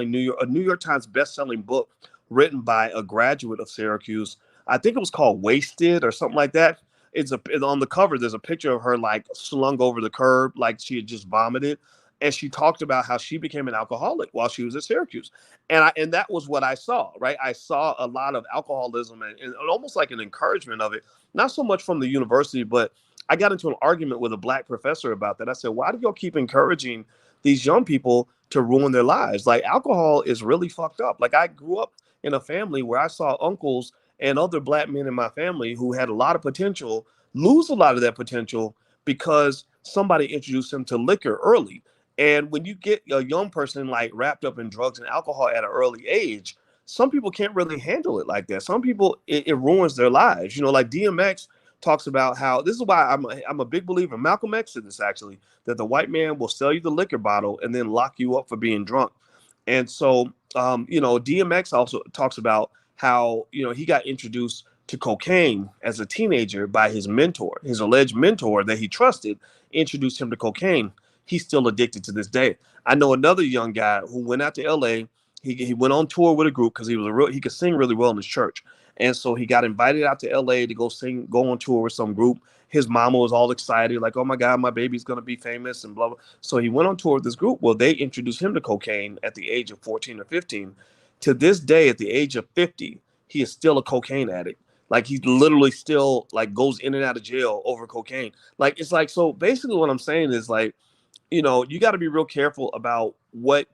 New York Times best-selling book written by a graduate of Syracuse. I think it was called Wasted or something like that. On the cover. There's a picture of her like slung over the curb, like she had just vomited, and she talked about how she became an alcoholic while she was at Syracuse, and that was what I saw. Right, I saw a lot of alcoholism and almost like an encouragement of it, not so much from the university, but I got into an argument with a black professor about that. I said, why do y'all keep encouraging these young people to ruin their lives? Like alcohol is really fucked up. Like I grew up in a family where I saw uncles and other black men in my family who had a lot of potential lose a lot of that potential because somebody introduced them to liquor early. And when you get a young person like wrapped up in drugs and alcohol at an early age, some people can't really handle it like that. Some people, it ruins their lives. Like DMX talks about how this is why I'm a big believer. Malcolm X said this actually, that the white man will sell you the liquor bottle and then lock you up for being drunk. And so, DMX also talks about how, he got introduced to cocaine as a teenager by his mentor, his alleged mentor that he trusted, introduced him to cocaine. He's still addicted to this day. I know another young guy who went out to LA. He went on tour with a group because he could sing really well in his church. And so he got invited out to LA to go on tour with some group. His mama was all excited, like, oh my God, my baby's going to be famous and blah, blah. So he went on tour with this group. Well, they introduced him to cocaine at the age of 14 or 15. To this day, at the age of 50, he is still a cocaine addict. Like he literally still like goes in and out of jail over cocaine. Like, it's like, so basically what I'm saying is like, you got to be real careful about what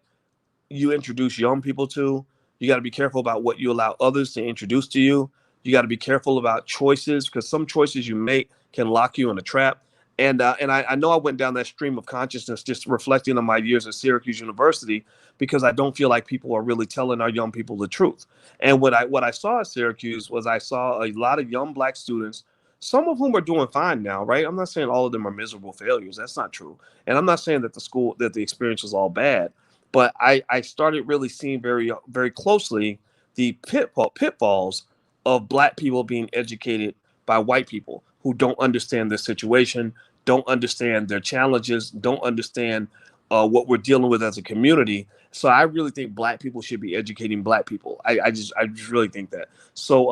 you introduce young people to. You got to be careful about what you allow others to introduce to you. You got to be careful about choices, because some choices you make can lock you in a trap. And I know I went down that stream of consciousness just reflecting on my years at Syracuse University, because I don't feel like people are really telling our young people the truth. And what I saw at Syracuse was, I saw a lot of young black students, some of whom are doing fine now, right? I'm not saying all of them are miserable failures. That's not true. And I'm not saying that the experience was all bad, but I started really seeing very closely the pitfalls of black people being educated by white people who don't understand their situation, don't understand their challenges, don't understand what we're dealing with as a community. So I really think black people should be educating black people. I just really think that. So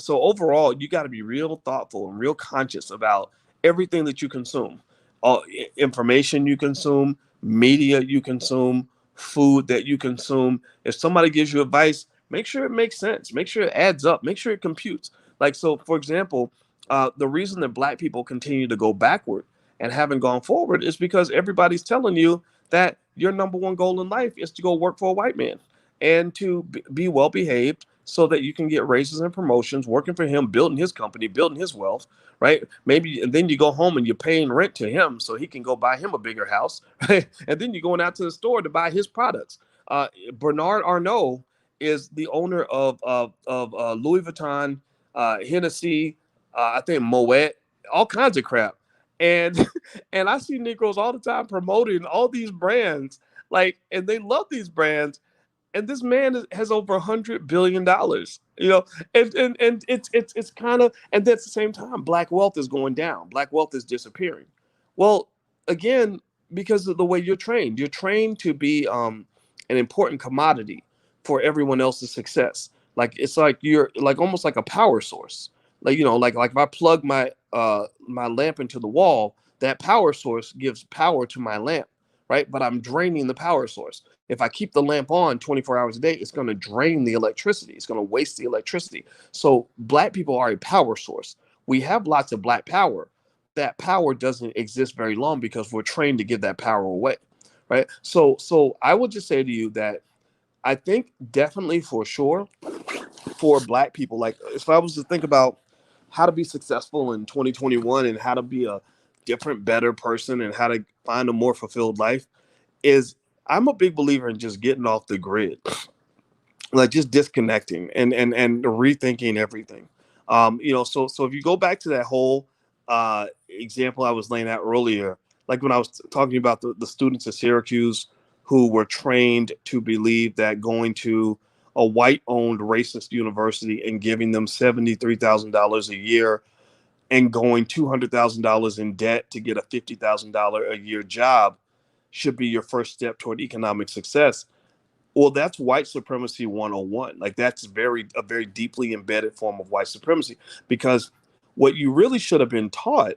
overall, you got to be real thoughtful and real conscious about everything that you consume, all information you consume, media you consume, food that you consume. If somebody gives you advice, make sure it makes sense, make sure it adds up, make sure it computes. Like, so for example, the reason that black people continue to go backward and haven't gone forward is because everybody's telling you that your number one goal in life is to go work for a white man and to be well behaved so that you can get raises and promotions, working for him, building his company, building his wealth, right? Maybe, and then you go home and you're paying rent to him so he can go buy him a bigger house, right? And then you're going out to the store to buy his products. Bernard Arnault is the owner of Louis Vuitton, Hennessy, I think Moet, all kinds of crap. And and I see Negroes all the time promoting all these brands, like, and they love these brands. And this man has over $100 billion, and it's kind of, and at the same time, black wealth is going down, black wealth is disappearing. Well, again, because of the way you're trained to be an important commodity for everyone else's success. Like, it's like you're like almost like a power source. Like, like if I plug my lamp into the wall, that power source gives power to my lamp, right? But I'm draining the power source. If I keep the lamp on 24 hours a day, it's going to drain the electricity. It's going to waste the electricity. So black people are a power source. We have lots of black power. That power doesn't exist very long because we're trained to give that power away, right? So I would just say to you that I think definitely for sure for black people, like if I was to think about how to be successful in 2021 and how to be a different, better person and how to find a more fulfilled life, is I'm a big believer in just getting off the grid, like just disconnecting and rethinking everything. So if you go back to that whole example I was laying out earlier, like when I was talking about the students at Syracuse who were trained to believe that going to a white owned racist university and giving them $73,000 a year and going $200,000 in debt to get a $50,000 a year job should be your first step toward economic success. Well, that's white supremacy 101. Like, that's a very deeply embedded form of white supremacy, because what you really should have been taught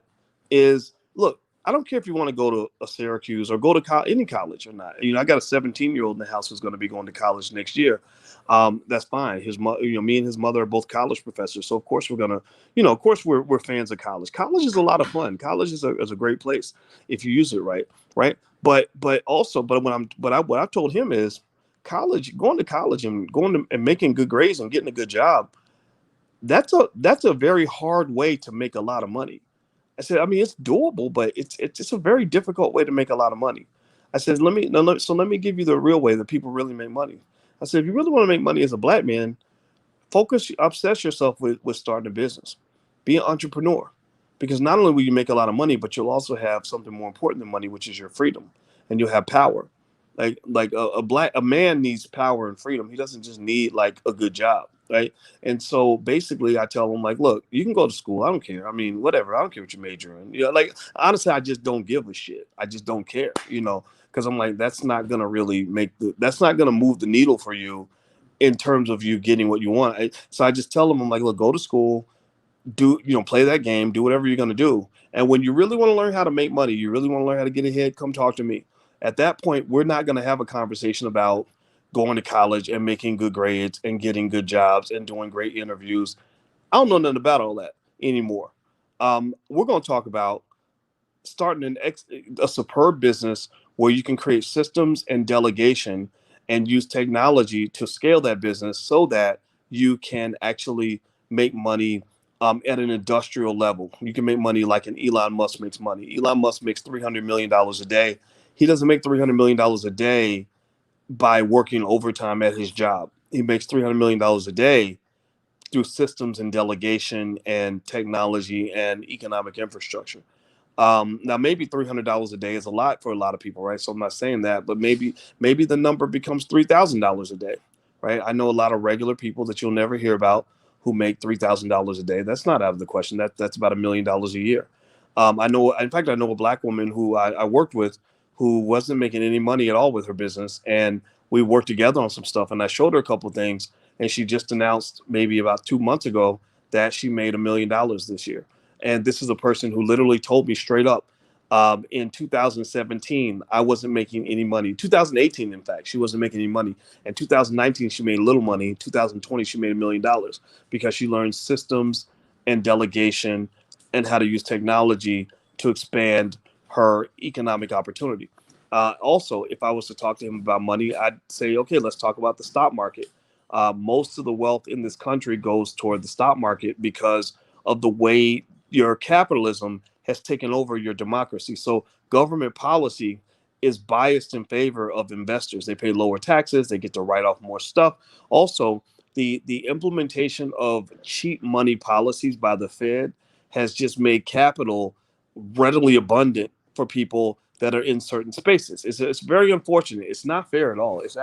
is, look, I don't care if you want to go to a Syracuse or go to any college or not. I got a 17-year-old in the house who's going to be going to college next year. That's fine. His mother, me and his mother are both college professors, so of course we're gonna, of course we're fans of college. College is a lot of fun. College is a great place if you use it right, right? But what I told him is, going to college and and making good grades and getting a good job, that's a very hard way to make a lot of money. I said, I mean, it's doable, but it's a very difficult way to make a lot of money. I said, let me give you the real way that people really make money. I said, if you really want to make money as a black man, obsess yourself with starting a business, be an entrepreneur, because not only will you make a lot of money, but you'll also have something more important than money, which is your freedom, and you'll have power. Like a man needs power and freedom. He doesn't just need like a good job, right? And so basically, I tell him like, look, you can go to school. I don't care. I mean, whatever. I don't care what you major in. Like honestly, I just don't give a shit. I just don't care. Because I'm like, that's not gonna really that's not gonna move the needle for you in terms of you getting what you want. So I just tell them, I'm like, look, go to school, play that game, do whatever you're going to do. And when you really want to learn how to make money, you really want to learn how to get ahead, come talk to me. At that point, we're not going to have a conversation about going to college and making good grades and getting good jobs and doing great interviews. I don't know nothing about all that anymore. We're going to talk about starting a superb business where you can create systems and delegation and use technology to scale that business so that you can actually make money at an industrial level. You can make money like an Elon Musk makes money. Elon Musk makes $300 million a day. He doesn't make $300 million a day by working overtime at his job. He makes $300 million a day through systems and delegation and technology and economic infrastructure. Now maybe $300 a day is a lot for a lot of people, right? So I'm not saying that, but maybe the number becomes $3,000 a day, right? I know a lot of regular people that you'll never hear about who make $3,000 a day. That's not out of the question. That's about $1 million a year. I know, in fact, I know a black woman who I worked with who wasn't making any money at all with her business, and we worked together on some stuff. And I showed her a couple of things, and she just announced maybe about 2 months ago that she made $1 million this year. And this is a person who literally told me straight up, in 2017, I wasn't making any money. 2018, in fact, she wasn't making any money. In 2019, she made little money. In 2020, she made $1 million because she learned systems and delegation and how to use technology to expand her economic opportunity. Also, if I was to talk to him about money, I'd say, okay, let's talk about the stock market. Most of the wealth in this country goes toward the stock market because of the way your capitalism has taken over your democracy. So government policy is biased in favor of investors. They pay lower taxes, they get to write off more stuff. Also, the implementation of cheap money policies by the Fed has just made capital readily abundant for people that are in certain spaces. It's very unfortunate. It's not fair at all. It's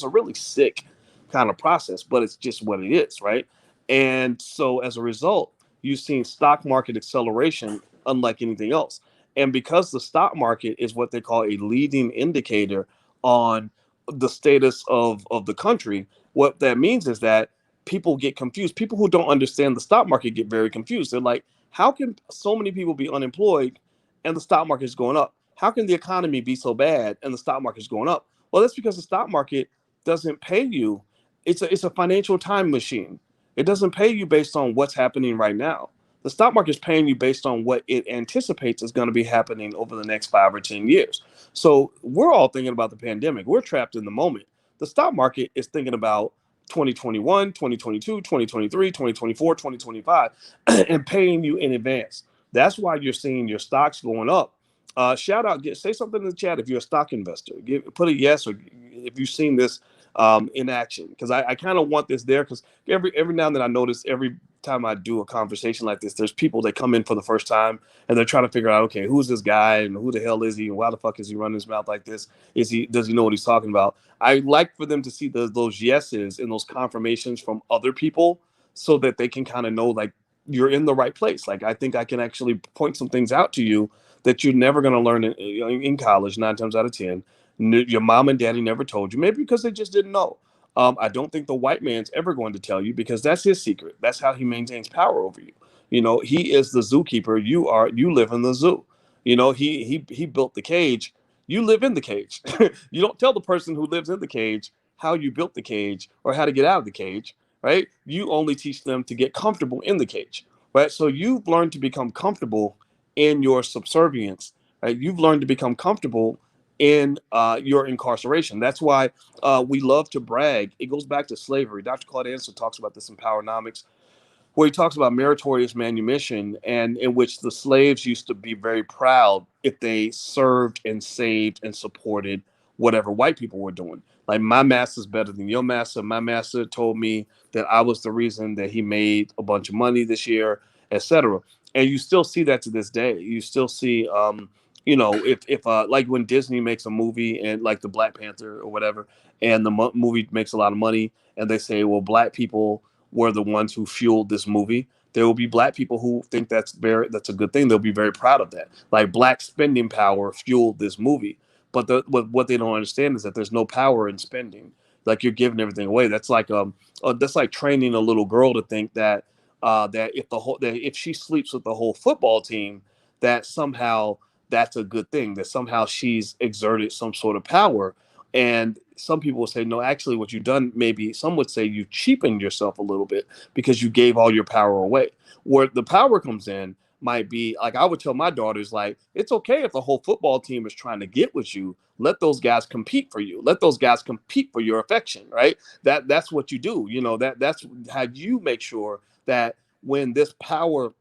a really sick kind of process, but it's just what it is, right? And so as a result, you've seen stock market acceleration unlike anything else. And because the stock market is what they call a leading indicator on the status of the country, what that means is that people get confused. People who don't understand the stock market get very confused. They're like, how can so many people be unemployed and the stock market is going up? How can the economy be so bad and the stock market is going up? Well, that's because the stock market doesn't pay you. It's a financial time machine. It doesn't pay you based on what's happening right now. The stock market is paying you based on what it anticipates is going to be happening over the next 5 or 10 years. So we're all thinking about the pandemic. We're trapped in the moment. The stock market is thinking about 2021, 2022, 2023, 2024, 2025, and paying you in advance. That's why you're seeing your stocks going up. Shout out, say something in the chat if you're a stock investor. Put a yes, or if you've seen this in action, because I kind of want this there, because every now and then I notice every time I do a conversation like this, there's people that come in for the first time and they're trying to figure out, okay, who's this guy and who the hell is he and why the fuck is he running his mouth like this? Does he know what he's talking about? I like for them to see those yeses and those confirmations from other people so that they can kind of know, like, you're in the right place. Like, I think I can actually point some things out to you that you're never going to learn in college, 9 times out of 10. Your mom and daddy never told you, maybe because they just didn't know. I don't think the white man's ever going to tell you, because that's his secret. That's how he maintains power over you. He is the zookeeper. You live in the zoo. He built the cage. You live in the cage. You don't tell the person who lives in the cage how you built the cage or how to get out of the cage, right? You only teach them to get comfortable in the cage, right? So you've learned to become comfortable in your subservience, right? You've learned to become comfortable in your incarceration. That's why we love to brag. It goes back to slavery. Dr. Claude Anderson talks about this in Powernomics, where he talks about meritorious manumission, and in which the slaves used to be very proud if they served and saved and supported whatever white people were doing. Like, my master's better than your master. My master told me that I was the reason that he made a bunch of money this year, etc. And you still see that to this day. You still see, if like when Disney makes a movie, and like the Black Panther or whatever, and the movie makes a lot of money, and they say, well, black people were the ones who fueled this movie. There will be black people who think that's a good thing. They'll be very proud of that. Like, black spending power fueled this movie. But what they don't understand is that there's no power in spending. Like, you're giving everything away. That's like training a little girl to think that if she sleeps with the whole football team, that somehow that's a good thing. That somehow she's exerted some sort of power. And some people will say, no, actually, what you've done, maybe some would say you cheapened yourself a little bit because you gave all your power away. Where the power comes in, might be like, I would tell my daughters, like, it's okay if the whole football team is trying to get with you. Let those guys compete for you. Let those guys compete for your affection, right? That's what you do. That's how you make sure that when this power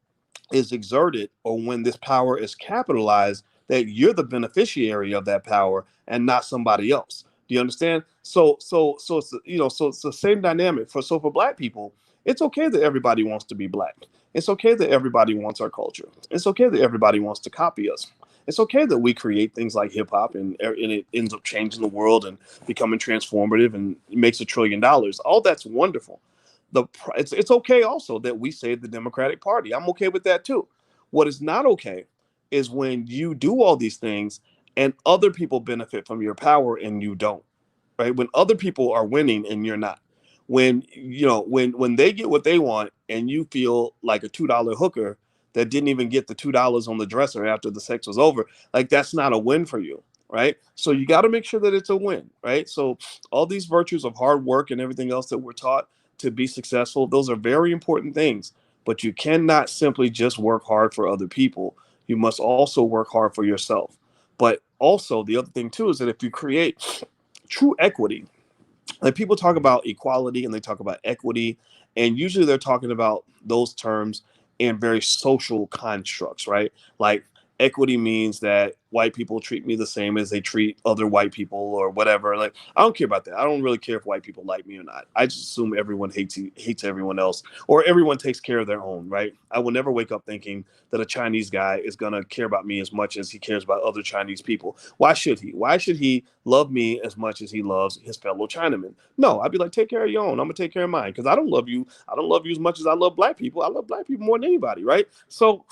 is exerted, or when this power is capitalized, that you're the beneficiary of that power and not somebody else. Do you understand? So it's, so it's the same dynamic for black people. It's okay that everybody wants to be black. It's okay that everybody wants our culture. It's okay that everybody wants to copy us. It's okay that we create things like hip hop, and it ends up changing the world and becoming transformative and makes $1 trillion. All that's wonderful. It's okay also that we save the Democratic Party. I'm okay with that too. What is not okay is when you do all these things and other people benefit from your power and you don't, right? When other people are winning and you're not. When when they get what they want and you feel like a $2 hooker that didn't even get the $2 on the dresser after the sex was over, like that's not a win for you, right? So you got to make sure that it's a win, right? So all these virtues of hard work and everything else that we're taught to be successful, those are very important things, but you cannot simply just work hard for other people. You must also work hard for yourself. But also the other thing too is that if you create true equity, like people talk about equality and they talk about equity, and usually they're talking about those terms in very social constructs, right? Like equity means that white people treat me the same as they treat other white people or whatever. Like I don't care about that. I don't really care if white people like me or not. I just assume everyone hates everyone else, or everyone takes care of their own, right? I will never wake up thinking that a Chinese guy is going to care about me as much as he cares about other Chinese people. Why should he? Why should he love me as much as he loves his fellow Chinamen? No, I'd be like, take care of your own. I'm gonna take care of mine because I don't love you. I don't love you as much as I love black people. I love black people more than anybody, right? So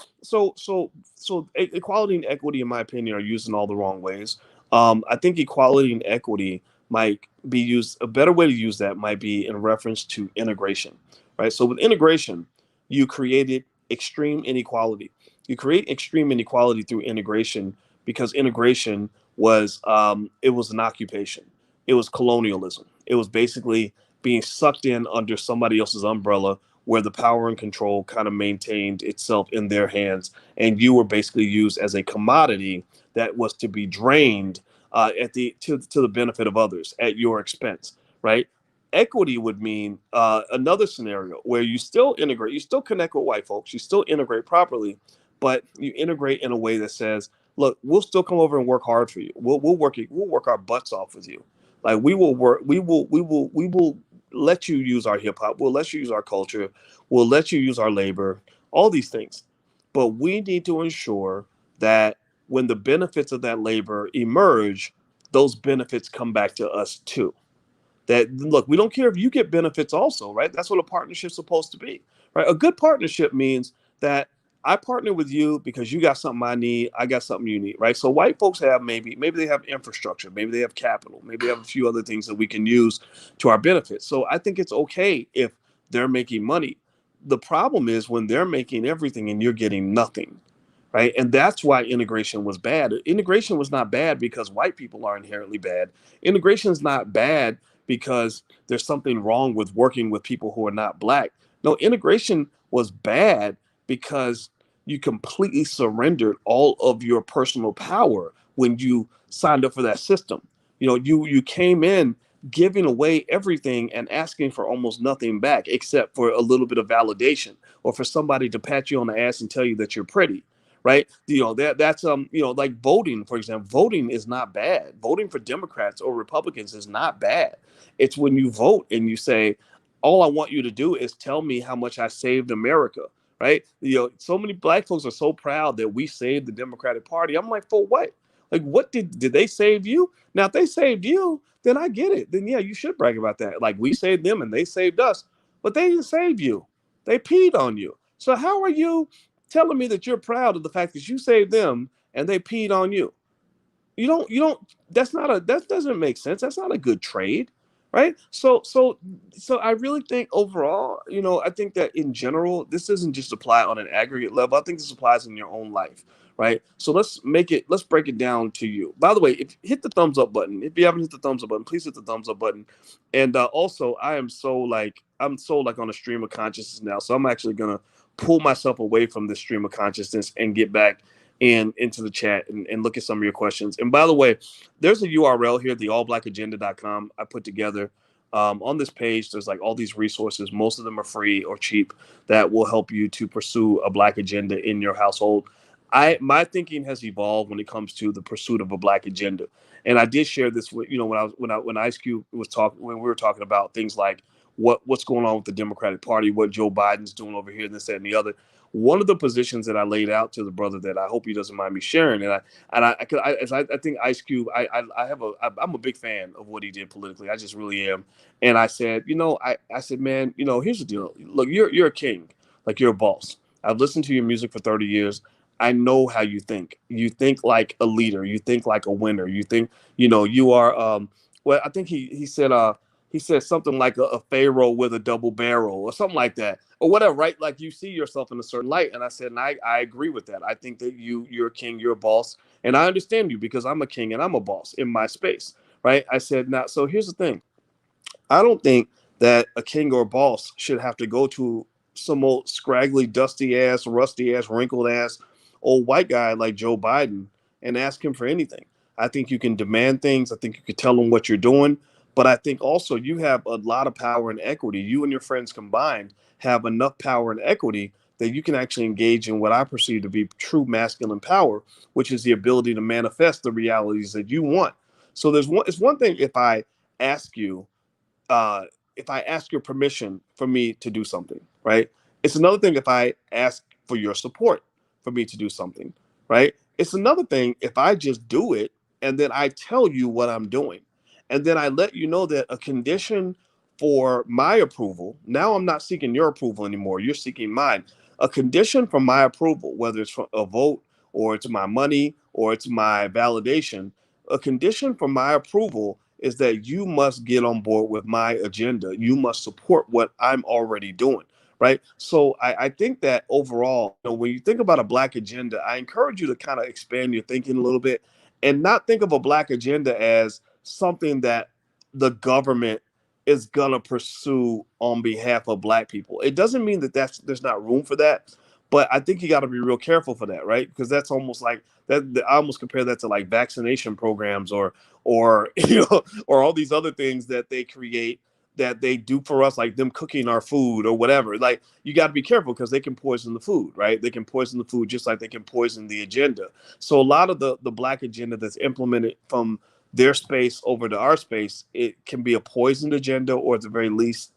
equality and equity, in my opinion, are used in all the wrong ways. I think equality and equity might be used. A better way to use that might be in reference to integration, right? So with integration, you created extreme inequality. You create extreme inequality through integration because integration was it was an occupation. It was colonialism. It was basically being sucked in under somebody else's umbrella where the power and control kind of maintained itself in their hands, and you were basically used as a commodity that was to be drained at the to the benefit of others at your expense, right? Equity would mean another scenario where you still integrate, you still connect with white folks, you still integrate properly, but you integrate in a way that says, look, we'll still come over and work hard for you. We'll work our butts off with you. Like we will work, we will let you use our hip hop, we'll let you use our culture, we'll let you use our labor, all these things. But we need to ensure that when the benefits of that labor emerge, those benefits come back to us too. That look, we don't care if you get benefits also, right? That's what a partnership's supposed to be, right? A good partnership means that I partner with you because you got something I need, I got something you need, right? So white folks have maybe they have infrastructure, maybe they have capital, maybe they have a few other things that we can use to our benefit. So I think it's okay if they're making money. The problem is when they're making everything and you're getting nothing, right? And that's why integration was bad. Integration was not bad because white people are inherently bad. Integration is not bad because there's something wrong with working with people who are not black. No, integration was bad because you completely surrendered all of your personal power when you signed up for that system. You came in giving away everything and asking for almost nothing back except for a little bit of validation or for somebody to pat you on the ass and tell you that you're pretty, right? That's like voting, for example. Voting is not bad. Voting for Democrats or Republicans is not bad. It's when you vote and you say, all I want you to do is tell me how much I saved America, right? So many black folks are so proud that we saved the Democratic Party. I'm like, for what? Like, what did they save you? Now, if they saved you, then I get it. Then yeah, you should brag about that. Like we saved them and they saved us, but they didn't save you. They peed on you. So how are you telling me that you're proud of the fact that you saved them and they peed on you? You don't that doesn't make sense. That's not a good trade, right? So I really think overall, I think that in general this doesn't just apply on an aggregate level. I think this applies in your own life, right? So let's break it down to you. By the way, if hit the thumbs up button. If you haven't hit the thumbs up button, please hit the thumbs up button. And also I'm so like on a stream of consciousness now, so I'm actually gonna pull myself away from this stream of consciousness and get back into the chat and look at some of your questions. And by the way, there's a URL here, the allblackagenda.com I put together. On this page, there's like all these resources. Most of them are free or cheap that will help you to pursue a Black agenda in your household. My thinking has evolved when it comes to the pursuit of a Black agenda, and I did share this with when Ice Cube was talking, when we were talking about things like what's going on with the Democratic Party, what Joe Biden's doing over here, this, that, and the other. One of the positions that I laid out to the brother that I hope he doesn't mind me sharing, I think Ice Cube, I'm a big fan of what he did politically. I just really am. And I said, I said, man, here's the deal. Look, you're a king, like you're a boss. I've listened to your music for 30 years. I know how you think. You think like a leader. You think like a winner. You think, you are. Well, I think he said something like a pharaoh with a double barrel or something like that or whatever, right? Like you see yourself in a certain light. And I said, and I agree with that. I think that you're a king, you're a boss, and I understand you because I'm a king and I'm a boss in my space, right? I said, now, so here's the thing. I don't think that a king or a boss should have to go to some old scraggly, dusty ass, rusty ass, wrinkled ass old white guy like Joe Biden and ask him for anything. I think you can demand things. I think you can tell him what you're doing. But I think also you have a lot of power and equity. You and your friends combined have enough power and equity that you can actually engage in what I perceive to be true masculine power, which is the ability to manifest the realities that you want. So it's one thing ask you uh, if I ask your permission for me to do something, right? It's another thing if I ask for your support for me to do something, right? It's another thing if I just do it and then I tell you what I'm doing. And then I let you know that a condition for my approval, now I'm not seeking your approval anymore. You're seeking mine. A condition for my approval, whether it's for a vote or it's my money or it's my validation, a condition for my approval is that you must get on board with my agenda. You must support what I'm already doing. Right. So I think that overall, when you think about a Black agenda, I encourage you to kind of expand your thinking a little bit and not think of a Black agenda as something that the government is going to pursue on behalf of Black people. It doesn't mean that there's not room for that. But I think you got to be real careful for that, right? Because that's almost like that. I almost compare that to like vaccination programs or or all these other things that they create that they do for us, like them cooking our food or whatever. Like you got to be careful because they can poison the food, right? They can poison the food just like they can poison the agenda. So a lot of the Black agenda that's implemented from their space over to our space, it can be a poisoned agenda or at the very least,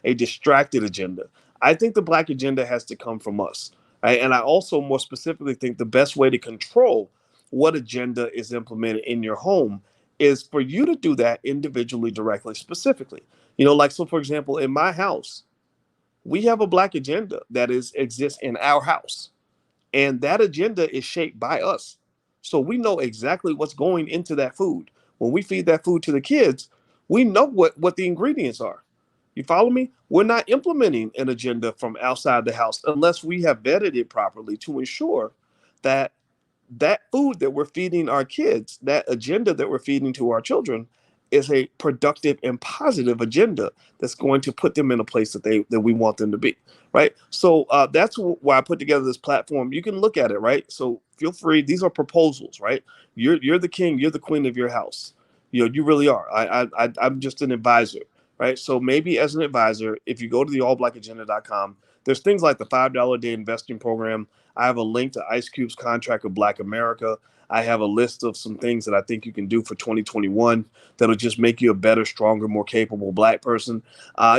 a distracted agenda. I think the Black agenda has to come from us, right? And I also more specifically think the best way to control what agenda is implemented in your home is for you to do that individually, directly, specifically. Like, so for example, in my house, we have a Black agenda that exists in our house. And that agenda is shaped by us. So we know exactly what's going into that food. When we feed that food to the kids, we know what the ingredients are. You follow me? We're not implementing an agenda from outside the house unless we have vetted it properly to ensure that that food that we're feeding our kids, that agenda that we're feeding to our children, is a productive and positive agenda that's going to put them in a place that we want them to be, right? So that's why I put together this platform. You can look at it, right? So feel free. These are proposals, right? You're the king, you're the queen of your house. You really are. I'm just an advisor, right? So maybe as an advisor, if you go to the allblackagenda.com, there's things like the $5 a day investing program. I have a link to Ice Cube's contract with Black America. I have a list of some things that I think you can do for 2021 that'll just make you a better, stronger, more capable Black person.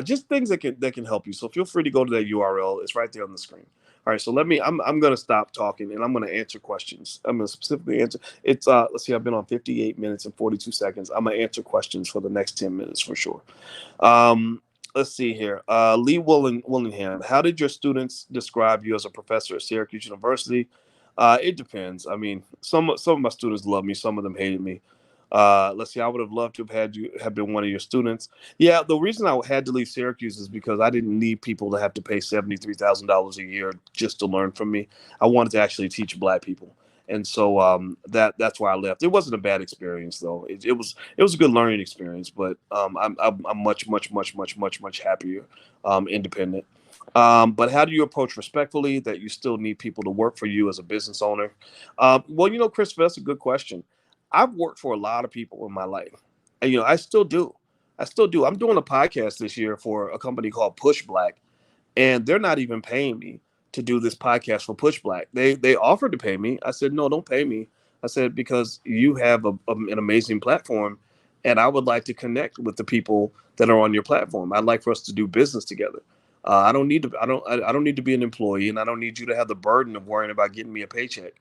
Just things that can help you. So feel free to go to that URL. It's right there on the screen. All right, so I'm going to stop talking and I'm going to answer questions. I'm going to specifically answer. Let's see, I've been on 58 minutes and 42 seconds. I'm going to answer questions for the next 10 minutes for sure. Let's see here. Lee Willingham, how did your students describe you as a professor at Syracuse University? It depends. I mean, some of my students love me. Some of them hated me. Let's see. I would have loved to have had you have been one of your students. Yeah, the reason I had to leave Syracuse is because I didn't need people to have to pay $73,000 a year just to learn from me. I wanted to actually teach Black people, and so that's why I left. It wasn't a bad experience though. It was a good learning experience, but I'm much happier independent. But how do you approach respectfully that you still need people to work for you as a business owner? Well, Christopher, that's a good question. I've worked for a lot of people in my life, and I still do. I still do. I'm doing a podcast this year for a company called Push Black, and they're not even paying me to do this podcast for Push Black. They offered to pay me. I said no, don't pay me. I said because you have an amazing platform, and I would like to connect with the people that are on your platform. I'd like for us to do business together. I don't need to. I don't need to be an employee, and I don't need you to have the burden of worrying about getting me a paycheck.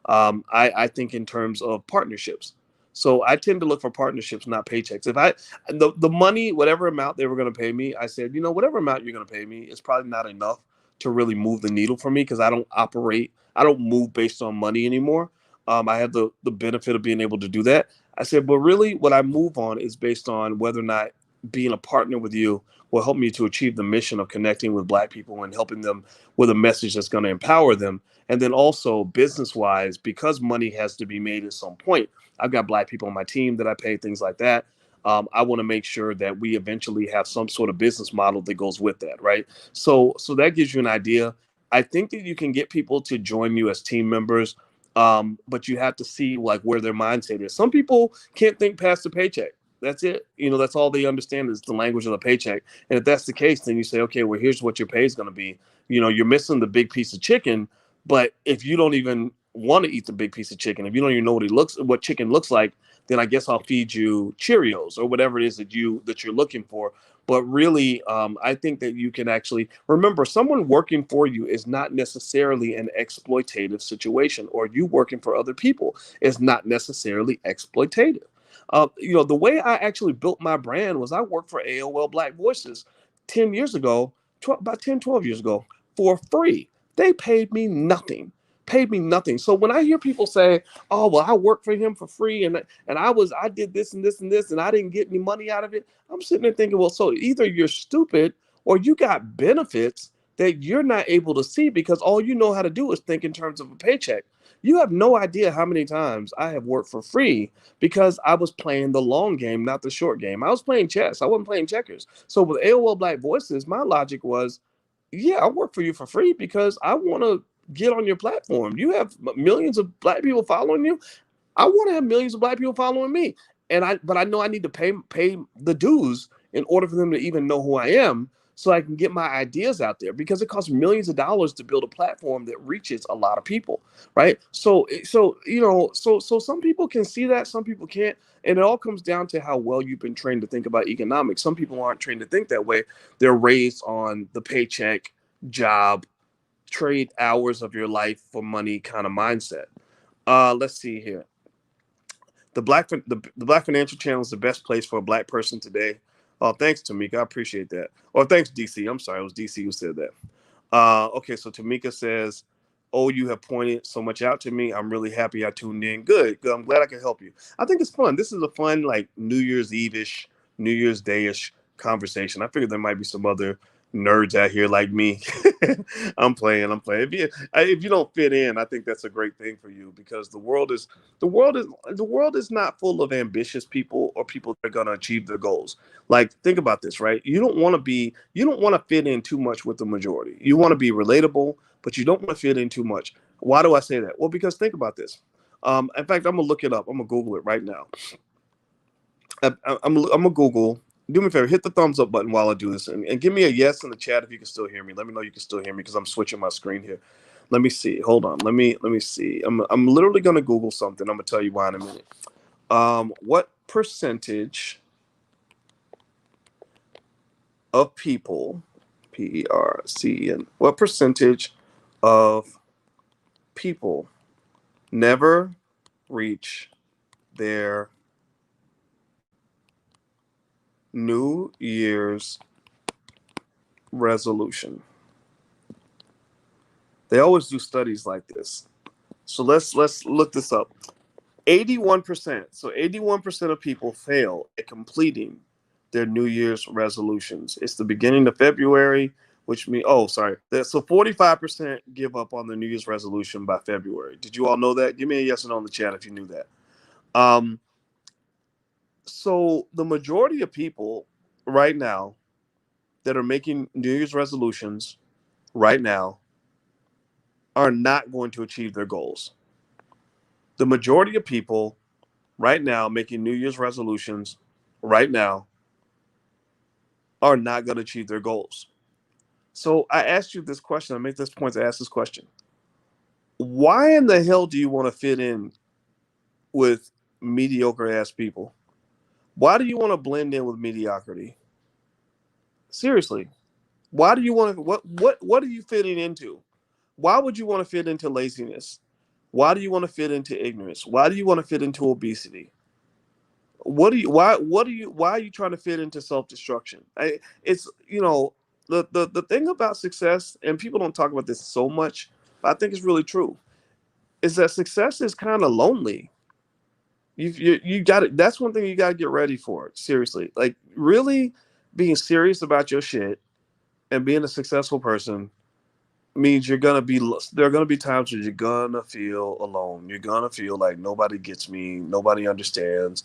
I think in terms of partnerships. So I tend to look for partnerships, not paychecks. If I the money, whatever amount they were going to pay me, I said, whatever amount you're going to pay me, it's probably not enough to really move the needle for me because I don't move based on money anymore. I have the benefit of being able to do that. I said, but really, what I move on is based on whether or not being a partner with you will help me to achieve the mission of connecting with Black people and helping them with a message that's going to empower them. And then also business wise, because money has to be made at some point. I've got Black people on my team that I pay, things like that. I want to make sure that we eventually have some sort of business model that goes with that, right? So that gives you an idea. I think that you can get people to join you as team members, but you have to see like where their mindset is. Some people can't think past the paycheck. That's it. That's all they understand is the language of the paycheck. And if that's the case, then you say, okay, well, here's what your pay is going to be. You're missing the big piece of chicken, but if you don't even want to eat the big piece of chicken, if you don't even know what chicken looks like, then I guess I'll feed you Cheerios or whatever it is that you're looking for. But really, I think that you can actually remember someone working for you is not necessarily an exploitative situation, or you working for other people is not necessarily exploitative. The way I actually built my brand was I worked for AOL Black Voices 10 years ago, about 10, 12 years ago, for free. They paid me nothing. So when I hear people say, "Oh, well, I worked for him for free, and I did this and this and this, and I didn't get any money out of it," I'm sitting there thinking, well, so either you're stupid or you got benefits that you're not able to see because all you know how to do is think in terms of a paycheck. You have no idea how many times I have worked for free because I was playing the long game, not the short game. I was playing chess. I wasn't playing checkers. So with AOL Black Voices, my logic was, yeah, I work for you for free because I want to get on your platform. You have millions of Black people following you. I want to have millions of Black people following me. But I know I need to pay the dues in order for them to even know who I am, so I can get my ideas out there because it costs millions of dollars to build a platform that reaches a lot of people, right? So some people can see that, some people can't, and it all comes down to how well you've been trained to think about economics. Some people aren't trained to think that way. They're raised on the paycheck, job, trade hours of your life for money kind of mindset. Let's see here. The Black Financial Channel is the best place for a Black person today. Oh, thanks, Tamika. I appreciate that. Or thanks, DC. I'm sorry, it was DC who said that. Okay, so Tamika says, "Oh, you have pointed so much out to me. I'm really happy I tuned in. Good, good. I'm glad I can help you. I think it's fun. This is a fun, like New Year's Eve-ish, New Year's Day-ish conversation. I figured there might be some other nerds out here like me. I'm playing. I'm playing. If you don't fit in, I think that's a great thing for you because the world is not full of ambitious people or people that are going to achieve their goals. Like, think about this, right? You don't want to fit in too much with the majority. You want to be relatable, but you don't want to fit in too much. Why do I say that? Well, because think about this. In fact, I'm gonna look it up. I'm gonna Google it right now. I'm gonna Google. Do me a favor, hit the thumbs up button while I do this, and give me a yes in the chat if you can still hear me. Let me know you can still hear me because I'm switching my screen here. Let me see. Hold on. Let me see. I'm literally gonna Google something. I'm gonna tell you why in a minute. What percentage of people, PERCEN, what percentage of people never reach their New Year's resolution? They always do studies like this. So let's look this up. 81%. So 81% of people fail at completing their New Year's resolutions. It's the beginning of February, which means, oh, sorry. So 45% give up on the New Year's resolution by February. Did you all know that? Give me a yes or no in the chat if you knew that. Um, so the majority of people right now that are making New Year's resolutions right now are not going to achieve their goals. The majority of people right now making New Year's resolutions right now are not going to achieve their goals. So I asked you this question. I make this point to ask this question. Why in the hell do you want to fit in with mediocre ass people? Why do you want to blend in with mediocrity? Seriously, why do you want to? What are you fitting into? Why would you want to fit into laziness? Why do you want to fit into ignorance? Why do you want to fit into obesity? Why are you trying to fit into self-destruction? It's the thing about success, and people don't talk about this so much, but I think it's really true, is that success is kind of lonely. You got it. That's one thing you got to get ready for. Seriously, like really being serious about your shit and being a successful person means you're gonna be. There are gonna be times where you're gonna feel alone. You're gonna feel like nobody gets me, nobody understands.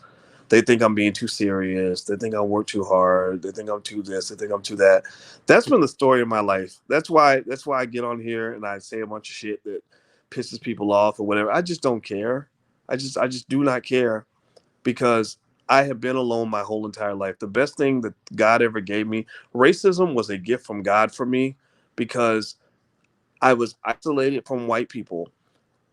They think I'm being too serious. They think I work too hard. They think I'm too this. They think I'm too that. That's been the story of my life. That's why I get on here and I say a bunch of shit that pisses people off or whatever. I just don't care. I just do not care because I have been alone my whole entire life. The best thing that God ever gave me, racism was a gift from God for me because I was isolated from white people,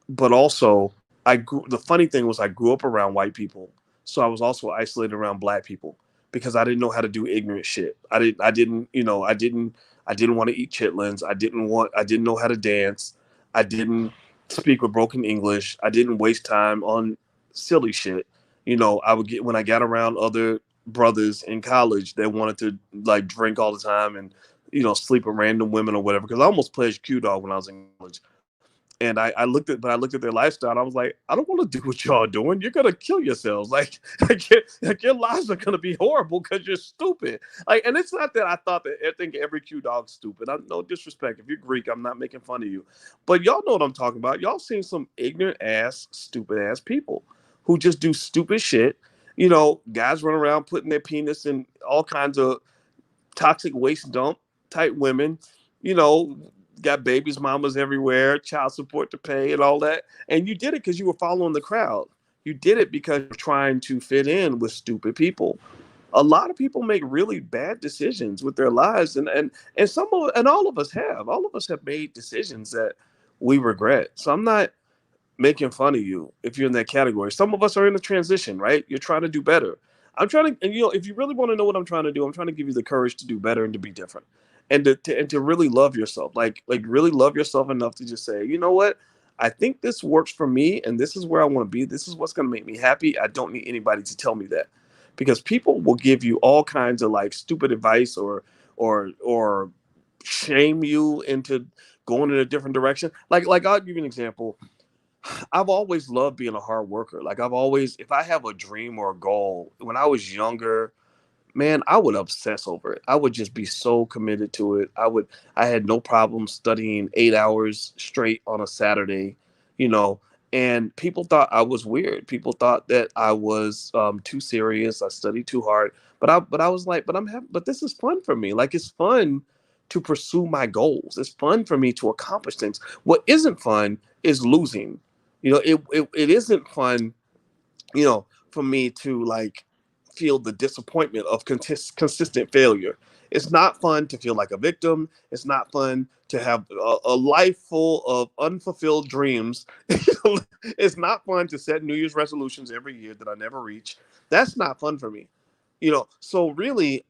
but also I grew. The funny thing was I grew up around white people, so I was also isolated around black people because I didn't know how to do ignorant shit. I didn't want to eat chitlins. I didn't know how to dance. I didn't speak with broken English. I didn't waste time on silly shit. I would get when I got around other brothers in college that wanted to like drink all the time and sleep with random women or whatever. Because I almost pledged Q Dog when I was in college. And I looked at their lifestyle. And I was like, I don't want to do what y'all doing. You're gonna kill yourselves. Like your lives are gonna be horrible because you're stupid. Like, and it's not that I think every Q dog's stupid. No disrespect. If you're Greek, I'm not making fun of you. But y'all know what I'm talking about. Y'all seen some ignorant ass, stupid ass people who just do stupid shit. Guys run around putting their penis in all kinds of toxic waste dump type women, you know, got babies, mamas everywhere, child support to pay, and all that. And you did it because you were following the crowd. You did it because you're trying to fit in with stupid people. A lot of people make really bad decisions with their lives, and all of us have made decisions that we regret. So I'm not making fun of you if you're in that category. Some of us are in a transition, right? You're trying to do better. I'm trying to, and if you really want to know what I'm trying to do, I'm trying to give you the courage to do better and to be different, and to really love yourself, like really love yourself enough to just say, you know what, I think this works for me, and this is where I want to be. This is what's going to make me happy. I don't need anybody to tell me that, because people will give you all kinds of like stupid advice or shame you into going in a different direction. Like I'll give you an example. I've always loved being a hard worker. Like I've always, if I have a dream or a goal, when I was younger, man, I would obsess over it. I would just be so committed to it. I had no problem studying 8 hours straight on a Saturday, you know, and people thought I was weird. People thought that I was too serious. I studied too hard, but I was like, but this is fun for me. Like it's fun to pursue my goals. It's fun for me to accomplish things. What isn't fun is losing. It isn't fun, for me to like feel the disappointment of consistent failure. It's not fun to feel like a victim. It's not fun to have a life full of unfulfilled dreams. It's not fun to set New Year's resolutions every year that I never reach. That's not fun for me. So really,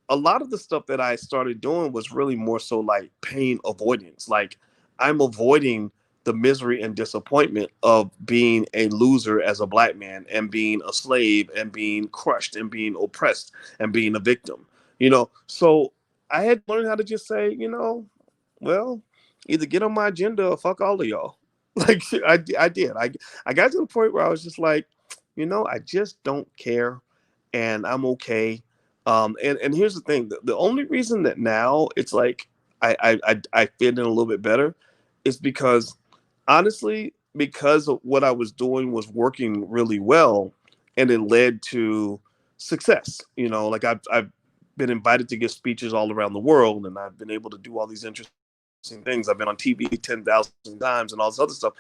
a lot of the stuff that I started doing was really more so like pain avoidance. Like I'm avoiding the misery and disappointment of being a loser as a black man and being a slave and being crushed and being oppressed and being a victim. So I had to learn how to just say, well, either get on my agenda or fuck all of y'all. Like I did. I got to the point where I was just like, I just don't care and I'm okay. And here's the thing: the only reason that now it's like I fit in a little bit better is because honestly, because of what I was doing was working really well, and it led to success. Like I've been invited to give speeches all around the world, and I've been able to do all these interesting interesting things. I've been on TV 10,000 times and all this other stuff.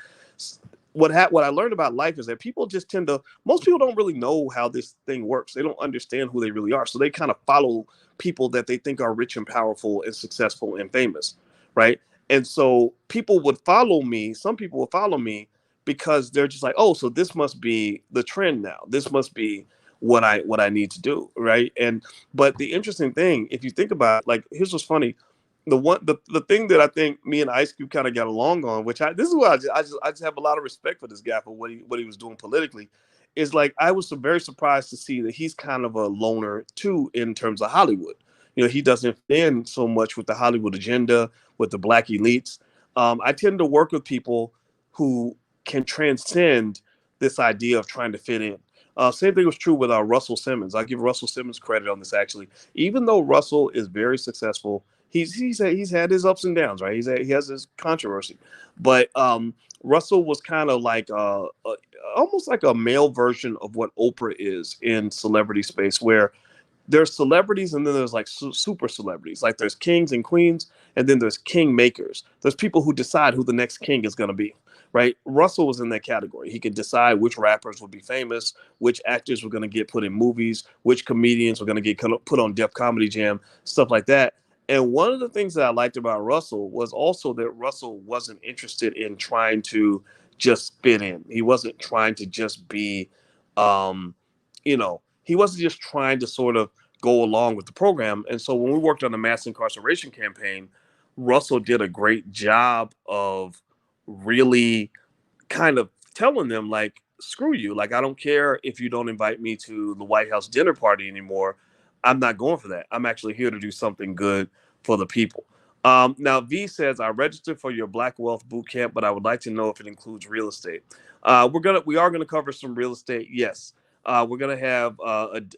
What I learned about life is that people just tend to, most people don't really know how this thing works. They don't understand who they really are. So they kind of follow people that they think are rich and powerful and successful and famous, right? And so people would follow me. Some people would follow me because they're just like, oh, so this must be the trend now. This must be what I need to do, right? And but the interesting thing, if you think about it, like, here's what's funny. The thing that I think me and Ice Cube kind of got along on, which this is why I just have a lot of respect for this guy for what he was doing politically, is like I was very surprised to see that he's kind of a loner too in terms of Hollywood. He doesn't fit in so much with the Hollywood agenda, with the black elites. I tend to work with people who can transcend this idea of trying to fit in. Same thing was true with Russell Simmons. I give Russell Simmons credit on this, actually. Even though Russell is very successful, he's had his ups and downs, right? He has his controversy, but Russell was kind of like almost like a male version of what Oprah is in celebrity space, where there's celebrities and then there's like super celebrities. Like there's kings and queens, and then there's king makers. There's people who decide who the next king is going to be, right? Russell was in that category. He could decide which rappers would be famous, which actors were going to get put in movies, which comedians were going to get put on Def Comedy Jam, stuff like that. And one of the things that I liked about Russell was also that Russell wasn't interested in trying to just fit in. He wasn't trying to just be, he wasn't just trying to sort of go along with the program. And so when we worked on the mass incarceration campaign, Russell did a great job of really kind of telling them, like, screw you. Like, I don't care if you don't invite me to the White House dinner party anymore. I'm not going for that. I'm actually here to do something good for the people. Now, V says, I registered for your Black Wealth Boot Camp, but I would like to know if it includes real estate. We are gonna cover some real estate. Yes. We're gonna have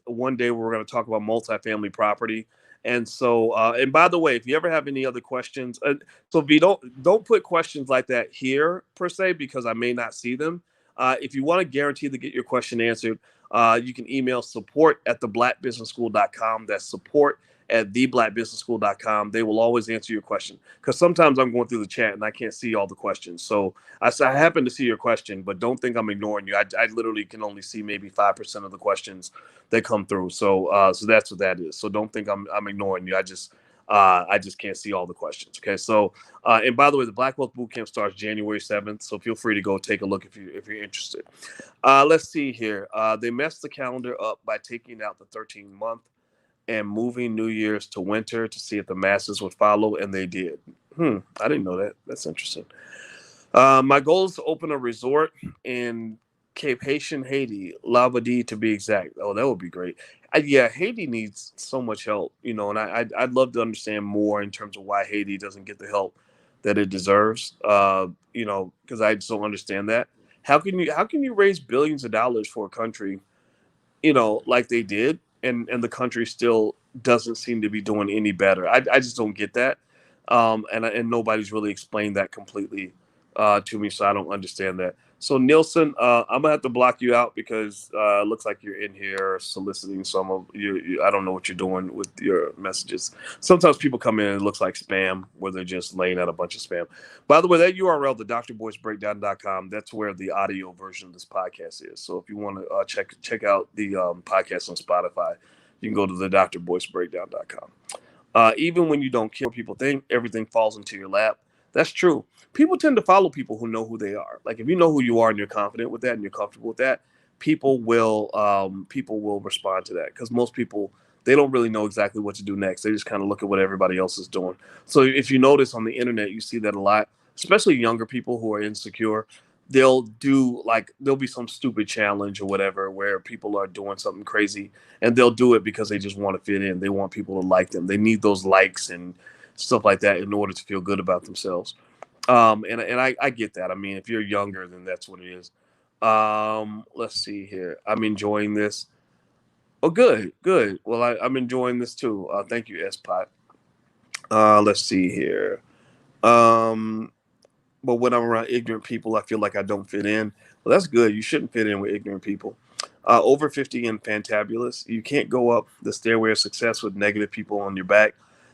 one day where we're gonna talk about multifamily property. And so, and by the way, if you ever have any other questions, so V, don't put questions like that here per se, because I may not see them. If you want to guarantee to get your question answered, you can email support@theblackbusinessschool.com. That's support@theblackbusinessschool.com. They will always answer your question, because sometimes I'm going through the chat and I can't see all the questions. So I happen to see your question, but don't think I'm ignoring you. I literally can only see maybe 5% of the questions that come through. So that's what that is. So don't think I'm ignoring you. I just can't see all the questions. Okay. So and by the way, the Black Wealth Bootcamp starts January 7th. So feel free to go take a look if you're interested. Let's see here. They messed the calendar up by taking out the 13th month and moving New Year's to winter to see if the masses would follow, and they did. I didn't know that. That's interesting. My goal is to open a resort in Cape Haitian, Haiti, Labadee to be exact. Oh, that would be great. Yeah, Haiti needs so much help, and I'd love to understand more in terms of why Haiti doesn't get the help that it deserves. Because I just don't understand that. How can you raise billions of dollars for a country, like they did, and the country still doesn't seem to be doing any better? I just don't get that. And nobody's really explained that completely to me, so I don't understand that. So Nielsen, I'm gonna have to block you out because it looks like you're in here soliciting some of you. I don't know what you're doing with your messages. Sometimes people come in and it looks like spam, where they're just laying out a bunch of spam. By the way, that URL, the drboysbreakdown.com, that's where the audio version of this podcast is. So if you want to check out the podcast on Spotify, you can go to the drboysbreakdown.com. Even when you don't care what people think, everything falls into your lap. That's true. People tend to follow people who know who they are. Like, if you know who you are and you're confident with that and you're comfortable with that, people will respond to that, because most people, they don't really know exactly what to do next. They just kind of look at what everybody else is doing. So if you notice on the internet, you see that a lot, especially younger people who are insecure. There'll be some stupid challenge or whatever where people are doing something crazy, and they'll do it because they just want to fit in. They want people to like them. They need those likes and stuff like that in order to feel good about themselves. And I get that. I mean, if you're younger, then that's what it is. Let's see here. I'm enjoying this. Oh, good, good. Well, I'm enjoying this too. Thank you, S-Pot. Let's see here. But when I'm around ignorant people, I feel like I don't fit in. Well, that's good. You shouldn't fit in with ignorant people. Over 50 and fantabulous. You can't go up the stairway of success with negative people on your back.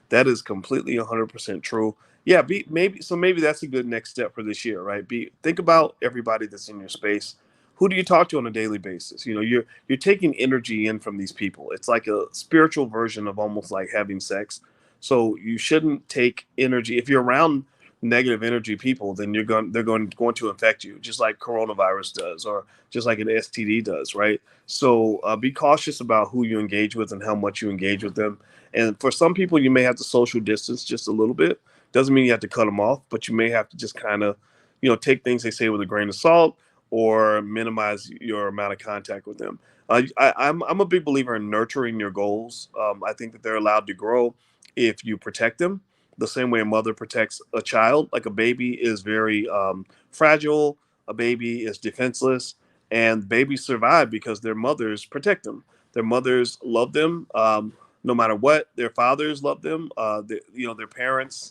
That is completely 100% true. Yeah, maybe that's a good next step for this year, right? Think about everybody that's in your space. Who do you talk to on a daily basis? You're taking energy in from these people. It's like a spiritual version of almost like having sex. So you shouldn't take energy if you're around negative energy people, then they're going to infect you, just like coronavirus does, or just like an STD does, right? So be cautious about who you engage with and how much you engage with them. And for some people, you may have to social distance just a little bit. Doesn't mean you have to cut them off, but you may have to just kind of, take things they say with a grain of salt or minimize your amount of contact with them. I'm a big believer in nurturing your goals. I think that they're allowed to grow if you protect them the same way a mother protects a child. Like a baby is very fragile, a baby is defenseless, and babies survive because their mothers protect them. Their mothers love them. No matter what, their fathers love them. Their parents,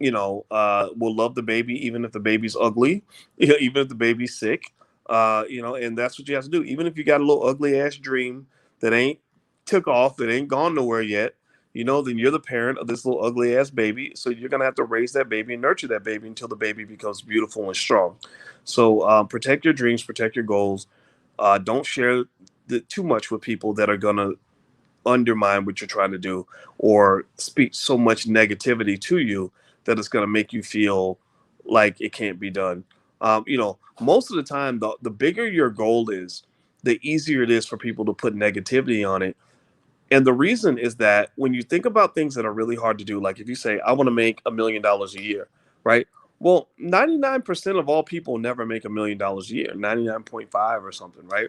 will love the baby even if the baby's ugly, even if the baby's sick. And that's what you have to do. Even if you got a little ugly ass dream that ain't took off, that ain't gone nowhere yet, then you're the parent of this little ugly ass baby. So you're gonna have to raise that baby and nurture that baby until the baby becomes beautiful and strong. So protect your dreams, protect your goals. Don't share too much with people that are gonna undermine what you're trying to do or speak so much negativity to you that it's going to make you feel like it can't be done. Most of the time, the bigger your goal is, the easier it is for people to put negativity on it. And the reason is that when you think about things that are really hard to do, like if you say, I want to make $1 million a year, right? Well, 99% of all people never make $1 million a year, 99.5 or something, right?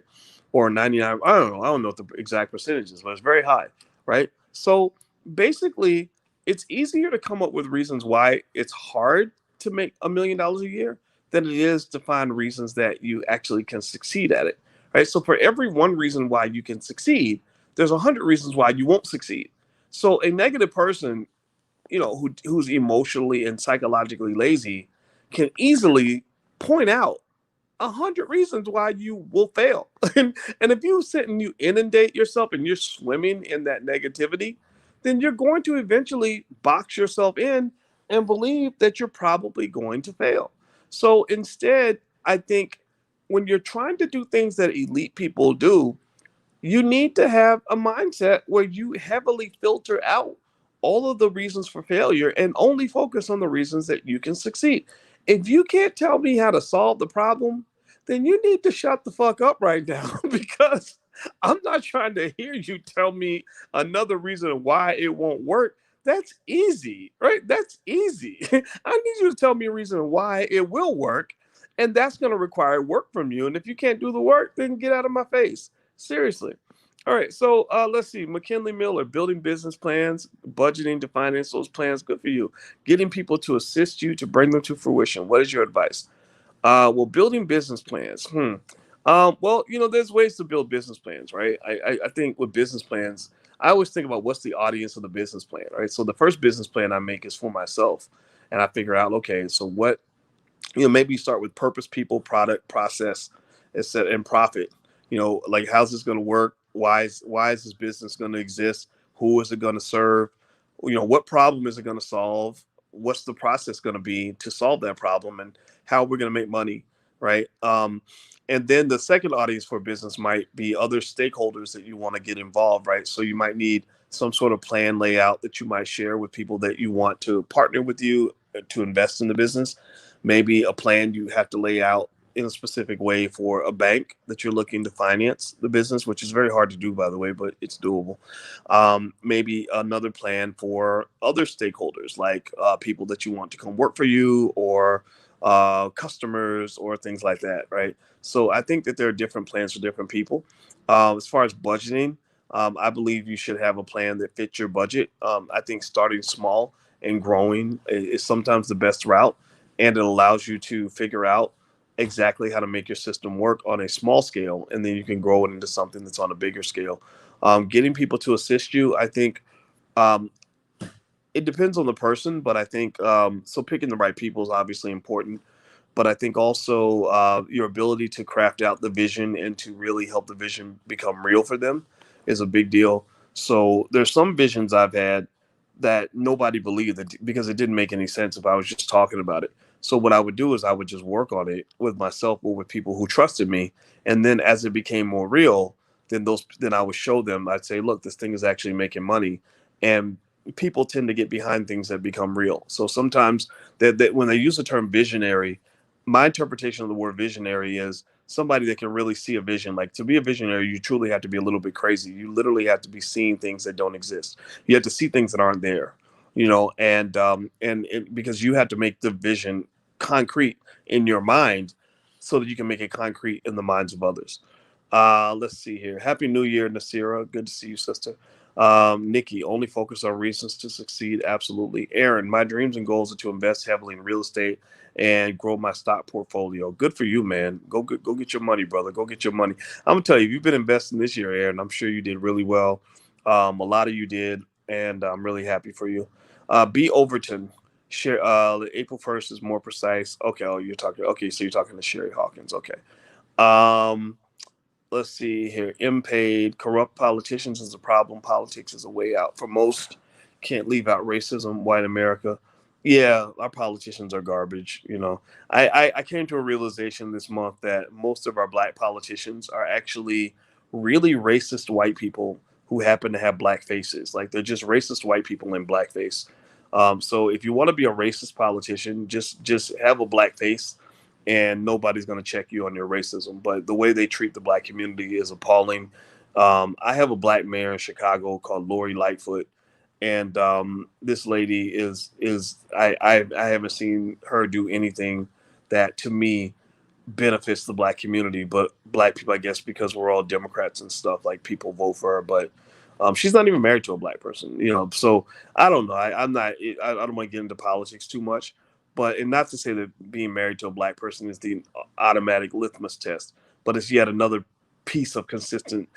Or 99, I don't know. I don't know what the exact percentage is, but it's very high, right? So basically, it's easier to come up with reasons why it's hard to make $1 million a year than it is to find reasons that you actually can succeed at it, right? So for every one reason why you can succeed, there's 100 reasons why you won't succeed. So a negative person, who's emotionally and psychologically lazy, can easily point out 100 reasons why you will fail. And if you sit and you inundate yourself and you're swimming in that negativity, then you're going to eventually box yourself in and believe that you're probably going to fail. So instead, I think when you're trying to do things that elite people do, you need to have a mindset where you heavily filter out all of the reasons for failure and only focus on the reasons that you can succeed. If you can't tell me how to solve the problem, then you need to shut the fuck up right now because I'm not trying to hear you tell me another reason why it won't work. That's easy, right? That's easy. I need you to tell me a reason why it will work, and that's going to require work from you. And if you can't do the work, then get out of my face. Seriously. All right. So let's see. McKinley Miller, building business plans, budgeting to finance those plans. Good for you. Getting people to assist you to bring them to fruition. What is your advice? Well, building business plans. Well, there's ways to build business plans, right? I think with business plans, I always think about what's the audience of the business plan, right? So the first business plan I make is for myself. And I figure out, okay, so what maybe start with purpose, people, product, process, and profit. Like how's this going to work? Why is this business going to exist? Who is it going to serve? What problem is it going to solve? What's the process going to be to solve that problem, and how we're going to make money, right? And then the second audience for business might be other stakeholders that you want to get involved, right? So you might need some sort of plan layout that you might share with people that you want to partner with you to invest in the business. Maybe a plan you have to lay out in a specific way for a bank that you're looking to finance the business, which is very hard to do, by the way, but it's doable. Maybe another plan for other stakeholders, like people that you want to come work for you, or customers, or things like that, right? So I think that there are different plans for different people. As far as budgeting, I believe you should have a plan that fits your budget. I think starting small and growing is sometimes the best route, and it allows you to figure out exactly how to make your system work on a small scale, and then you can grow it into something that's on a bigger scale. Getting people to assist you, I think, um, it depends on the person, but I think so. Picking the right people is obviously important, but I think also your ability to craft out the vision and to really help the vision become real for them is a big deal. So there's some visions I've had that nobody believed that because it didn't make any sense if I was just talking about it. So what I would do is I would just work on it with myself or with people who trusted me. And then as it became more real, then I would show them, I'd say, look, this thing is actually making money. And people tend to get behind things that become real. So sometimes that when they use the term visionary, my interpretation of the word visionary is somebody that can really see a vision. Like, to be a visionary, you truly have to be a little bit crazy. You literally have to be seeing things that don't exist. You have to see things that aren't there, and because you have to make the vision concrete in your mind so that you can make it concrete in the minds of others. Let's see here. Happy New Year, Nasira. Good to see you, sister. Nikki, only focus on reasons to succeed. Absolutely. Aaron, my dreams and goals are to invest heavily in real estate and grow my stock portfolio. Good for you, man. Go get your money, brother. Go get your money. I'm gonna tell you, you've been investing this year, Aaron. I'm sure you did really well. A lot of you did, and I'm really happy for you. B Overton, share. April 1st is more precise. Okay. Oh, you're talking. Okay, so you're talking to Sherry Hawkins. Okay. Um, let's see here. Impaid, corrupt politicians is a problem. Politics is a way out for most. Can't leave out racism. White America. Yeah, our politicians are garbage. I came to a realization this month that most of our black politicians are actually really racist white people who happen to have black faces. Like, they're just racist white people in blackface. So if you want to be a racist politician, just have a black face, and nobody's going to check you on your racism. But the way they treat the black community is appalling. I have a black mayor in Chicago called Lori Lightfoot, and this lady I haven't seen her do anything that to me benefits the black community, but black people, I guess, because we're all Democrats and stuff, like, people vote for her. But she's not even married to a black person. So I don't know. I don't want to get into politics too much, but, and not to say that being married to a black person is the automatic litmus test, but it's yet another piece of consistent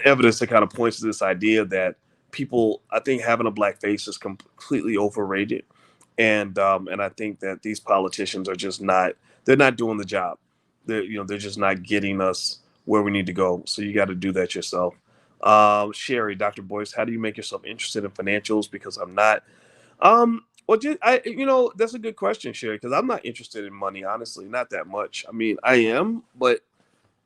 evidence that kind of points to this idea that people, I think, having a black face is completely overrated. And I think that these politicians are just not, they're not doing the job. They're just not getting us where we need to go. So you got to do that yourself. Sherry, Dr. Boyce, how do you make yourself interested in financials? Because I'm not. Well, that's a good question, Sherry, because I'm not interested in money, honestly, not that much. I mean, I am, but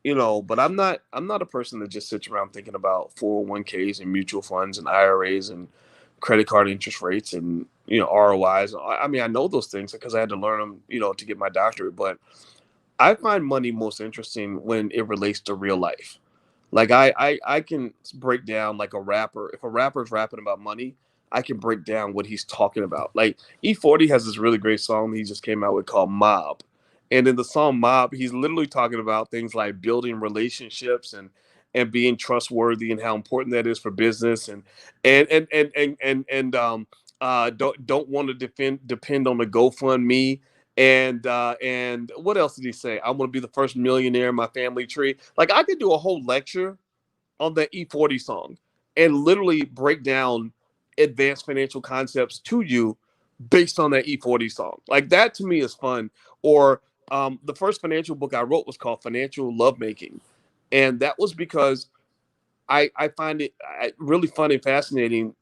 I'm not a person that just sits around thinking about 401ks and mutual funds and IRAs and credit card interest rates and ROIs. I mean, I know those things because I had to learn them, to get my doctorate. But I find money most interesting when it relates to real life. Like, I can break down, like, a rapper. If a rapper is rapping about money, I can break down what he's talking about. Like, E40 has this really great song he just came out with called Mob. And in the song Mob, he's literally talking about things like building relationships and being trustworthy and how important that is for business and don't want to depend on the GoFundMe and what else did he say? I want to be the first millionaire in my family tree. Like, I could do a whole lecture on that E40 song and literally break down advanced financial concepts to you based on that E40 song. Like, that to me is fun. Or the first financial book I wrote was called Financial Lovemaking. And that was because I find it really fun and fascinating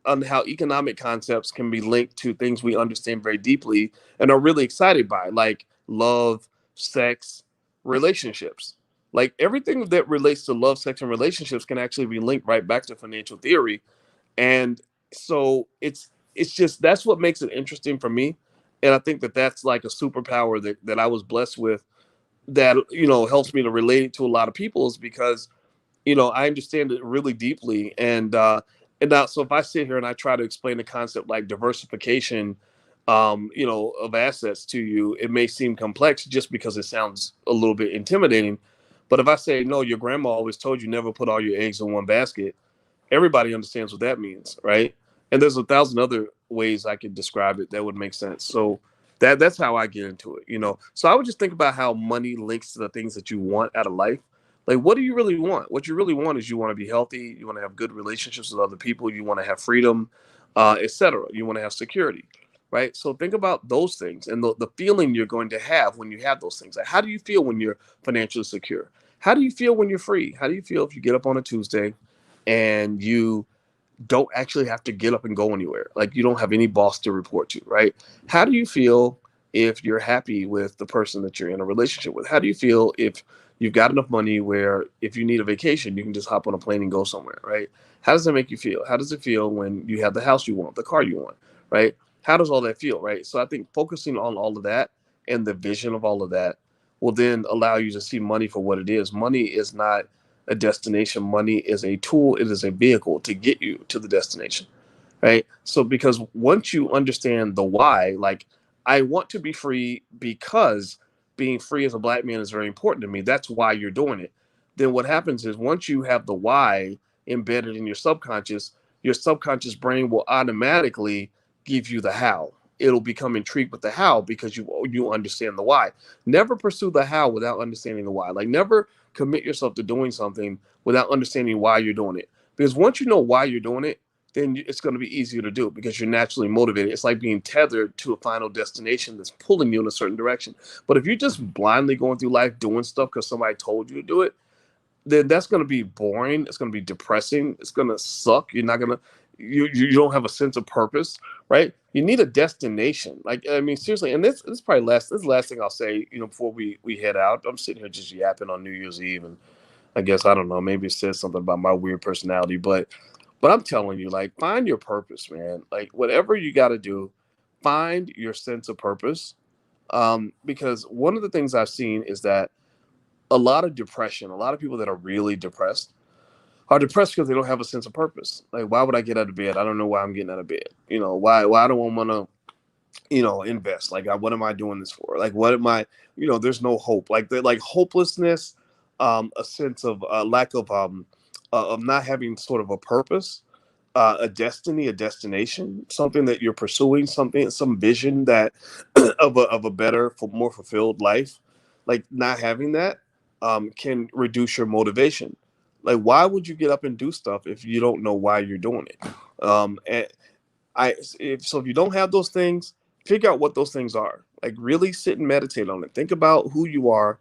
on how economic concepts can be linked to things we understand very deeply and are really excited by, like love, sex, relationships. Like, everything that relates to love, sex, and relationships can actually be linked right back to financial theory. And so it's just, that's what makes it interesting for me. And I think that that's like a superpower that I was blessed with, that helps me to relate to a lot of people, is because I understand it really deeply. And now, so if I sit here and I try to explain the concept like diversification, of assets to you, it may seem complex just because it sounds a little bit intimidating. But if I say, no, your grandma always told you never put all your eggs in one basket, everybody understands what that means, right? And there's 1,000 other ways I could describe it that would make sense. So that's how I get into it. So I would just think about how money links to the things that you want out of life. Like, what do you really want? What you really want is, you want to be healthy, you want to have good relationships with other people, you want to have freedom, etc. You want to have security, right? So think about those things and the feeling you're going to have when you have those things. Like, how do you feel when you're financially secure? How do you feel when you're free? How do you feel if you get up on a Tuesday and you don't actually have to get up and go anywhere. Like, you don't have any boss to report to, right? How do you feel if you're happy with the person that you're in a relationship with? How do you feel if you've got enough money where if you need a vacation, you can just hop on a plane and go somewhere, right? How does that make you feel? How does it feel when you have the house you want, the car you want, right? How does all that feel, right? So I think focusing on all of that and the vision of all of that will then allow you to see money for what it is. Money is not a destination. Money is a tool. It is a vehicle to get you to the destination, right? So because once you understand the why, like, I want to be free because being free as a black man is very important to me. That's why you're doing it. Then what happens is once you have the why embedded in your subconscious brain will automatically give you the how. It'll become intrigued with the how because you understand the why. Never pursue the how without understanding the why. Like, never commit yourself to doing something without understanding why you're doing it. Because once you know why you're doing it, then it's going to be easier to do because you're naturally motivated. It's like being tethered to a final destination that's pulling you in a certain direction. But if you're just blindly going through life doing stuff because somebody told you to do it, then that's going to be boring. It's going to be depressing. It's going to suck. You're not going to, you don't have a sense of purpose, right? You need a destination. Like, I mean, seriously. And this is probably this is the last thing I'll say, before we head out. I'm sitting here just yapping on New Year's Eve, and I guess, I don't know, maybe it says something about my weird personality, but I'm telling you, like, find your purpose, man. Like, whatever you got to do, find your sense of purpose. Because one of the things I've seen is that a lot of depression, a lot of people that are really depressed are depressed because they don't have a sense of purpose. Like, why would I get out of bed? I don't know why I'm getting out of bed. Why don't I want to, invest? Like, what am I doing this for? Like, what am I, there's no hope. Like, like hopelessness, a sense of lack of not having sort of a purpose, a destiny, a destination, something that you're pursuing, some vision that of a better, more fulfilled life. Like, not having that can reduce your motivation. Like, why would you get up and do stuff if you don't know why you're doing it? And if you don't have those things, figure out what those things are. Like, really sit and meditate on it. Think about who you are,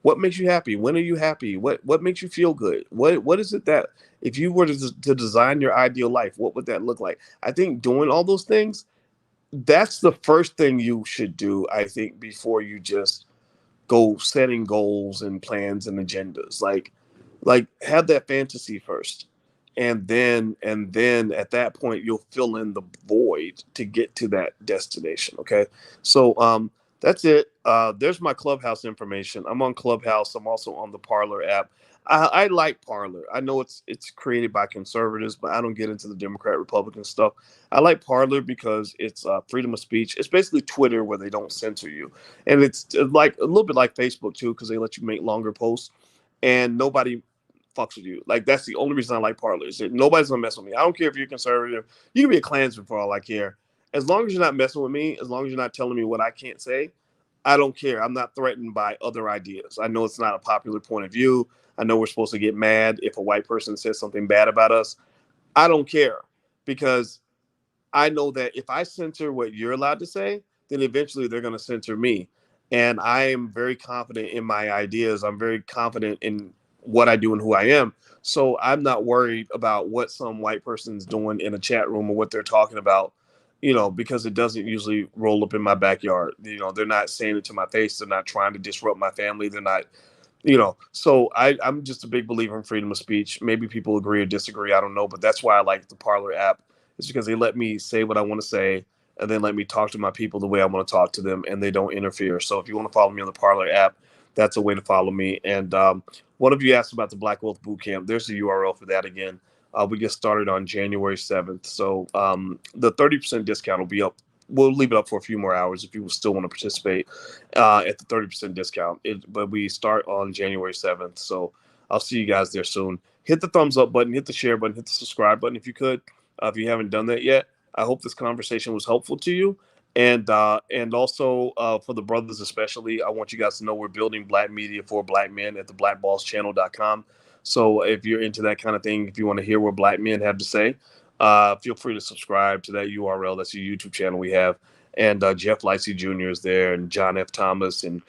what makes you happy, when are you happy, what makes you feel good, what is it that if you were to design your ideal life, what would that look like? I think doing all those things, that's the first thing you should do, I think, before you just go setting goals and plans and agendas. Like, have that fantasy first, and then at that point you'll fill in the void to get to that destination. Okay, so that's it. There's my Clubhouse information. I'm on Clubhouse. I'm also on the Parlor app. I like Parlor. I know it's created by conservatives, but I don't get into the Democrat Republican stuff. I like Parlor because it's freedom of speech. It's basically Twitter where they don't censor you, and it's like a little bit like Facebook too because they let you make longer posts, and nobody fucks with you. Like, that's the only reason I like Parler. Is that nobody's gonna mess with me. I don't care if you're conservative. You can be a Klansman for all I care. As long as you're not messing with me, as long as you're not telling me what I can't say, I don't care. I'm not threatened by other ideas. I know it's not a popular point of view. I know we're supposed to get mad if a white person says something bad about us. I don't care because I know that if I censor what you're allowed to say, then eventually they're going to censor me. And I am very confident in my ideas. I'm very confident in what I do and who I am. So I'm not worried about what some white person's doing in a chat room or what they're talking about, because it doesn't usually roll up in my backyard. They're not saying it to my face. They're not trying to disrupt my family. They're not, so I'm just a big believer in freedom of speech. Maybe people agree or disagree. I don't know. But that's why I like the Parler app. It's because they let me say what I want to say and then let me talk to my people the way I want to talk to them, and they don't interfere. So if you want to follow me on the Parler app, that's a way to follow me. And one of you asked about the Black Wealth Bootcamp. There's the URL for that again. We get started on January 7th. So the 30% discount will be up. We'll leave it up for a few more hours if you still want to participate at the 30% discount. But we start on January 7th. So I'll see you guys there soon. Hit the thumbs up button, hit the share button, hit the subscribe button if you could. If you haven't done that yet, I hope this conversation was helpful to you. And also for the brothers especially, I want you guys to know we're building Black media for Black men at the blackballschannel.com. So if you're into that kind of thing, if you want to hear what Black men have to say, feel free to subscribe to that URL. That's your YouTube channel we have. And Jeff Licey Jr. is there, and John F. Thomas, and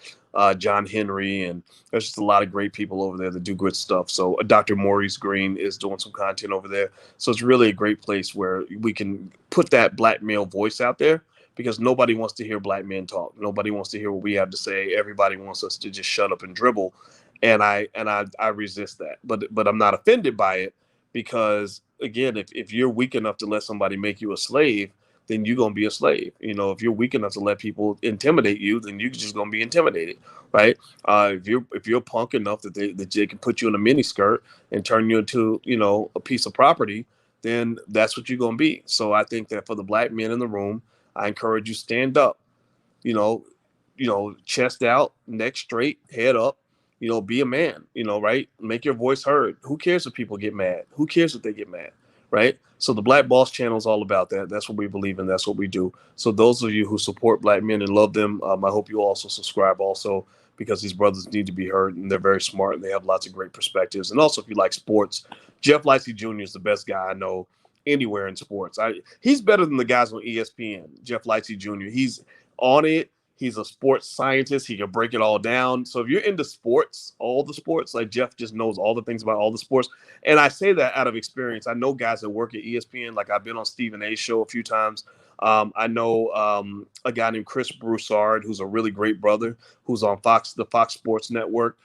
John Henry, and there's just a lot of great people over there that do good stuff. So Dr. Maurice Green is doing some content over there. So it's really a great place where we can put that black male voice out there, because nobody wants to hear black men talk. Nobody wants to hear what we have to say. Everybody wants us to just shut up and dribble. And I resist that. But I'm not offended by it, because again, if you're weak enough to let somebody make you a slave, then you're gonna be a slave. If you're weak enough to let people intimidate you, then you're just gonna be intimidated, right? If you're punk enough that they can put you in a mini skirt and turn you into a piece of property, then that's what you're gonna be. So I think that for the black men in the room, I encourage you, stand up, you know, chest out, neck straight, head up, be a man, right? Make your voice heard. Who cares if people get mad? Who cares if they get mad, right? So the Black Boss Channel is all about that. That's what we believe in. That's what we do. So those of you who support black men and love them, I hope you also subscribe also, because these brothers need to be heard, and they're very smart, and they have lots of great perspectives. And also, if you like sports, Jeff Lightsey Jr. is the best guy I know anywhere in sports. He's better than the guys on ESPN. Jeff Lightsey Jr. He's on it. He's a sports scientist. He can break it all down. So if you're into sports, all the sports, like Jeff just knows all the things about all the sports. And I say that out of experience. I know guys that work at ESPN. Like, I've been on Stephen A's show a few times. I know a guy named Chris Broussard, who's a really great brother, who's on the Fox Sports Network.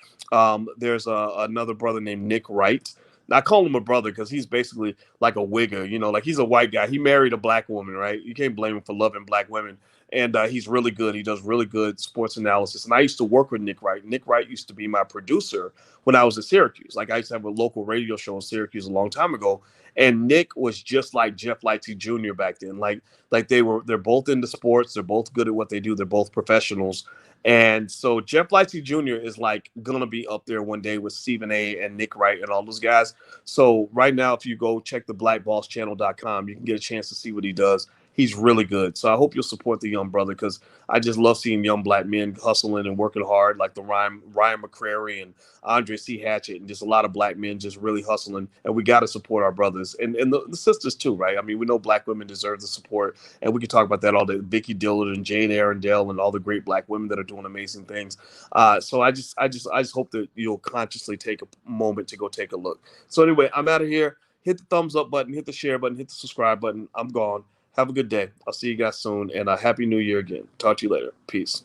There's another brother named Nick Wright. I call him a brother because he's basically like a wigger, like he's a white guy. He married a black woman, right? You can't blame him for loving black women. And he's really good. He does really good sports analysis. And I used to work with Nick Wright. Nick Wright used to be my producer when I was at Syracuse. Like, I used to have a local radio show in Syracuse a long time ago. And Nick was just like Jeff Lightsey Jr. back then. Like they're both into sports. They're both good at what they do. They're both professionals. And so Jeff Lightsey Jr. is like gonna be up there one day with Stephen A. and Nick Wright and all those guys. So right now, if you go check the blackbosschannel.com, you can get a chance to see what he does. He's really good. So I hope you'll support the young brother, because I just love seeing young black men hustling and working hard, like the Ryan McCrary and Andre C. Hatchett, and just a lot of black men just really hustling. And we got to support our brothers and the sisters too, right? I mean, we know black women deserve the support, and we can talk about that all day. Vicky Dillard and Jane Arundel and all the great black women that are doing amazing things. So I just hope that you'll consciously take a moment to go take a look. So anyway, I'm out of here. Hit the thumbs up button, hit the share button, hit the subscribe button. I'm gone. Have a good day. I'll see you guys soon, and a happy new year again. Talk to you later. Peace.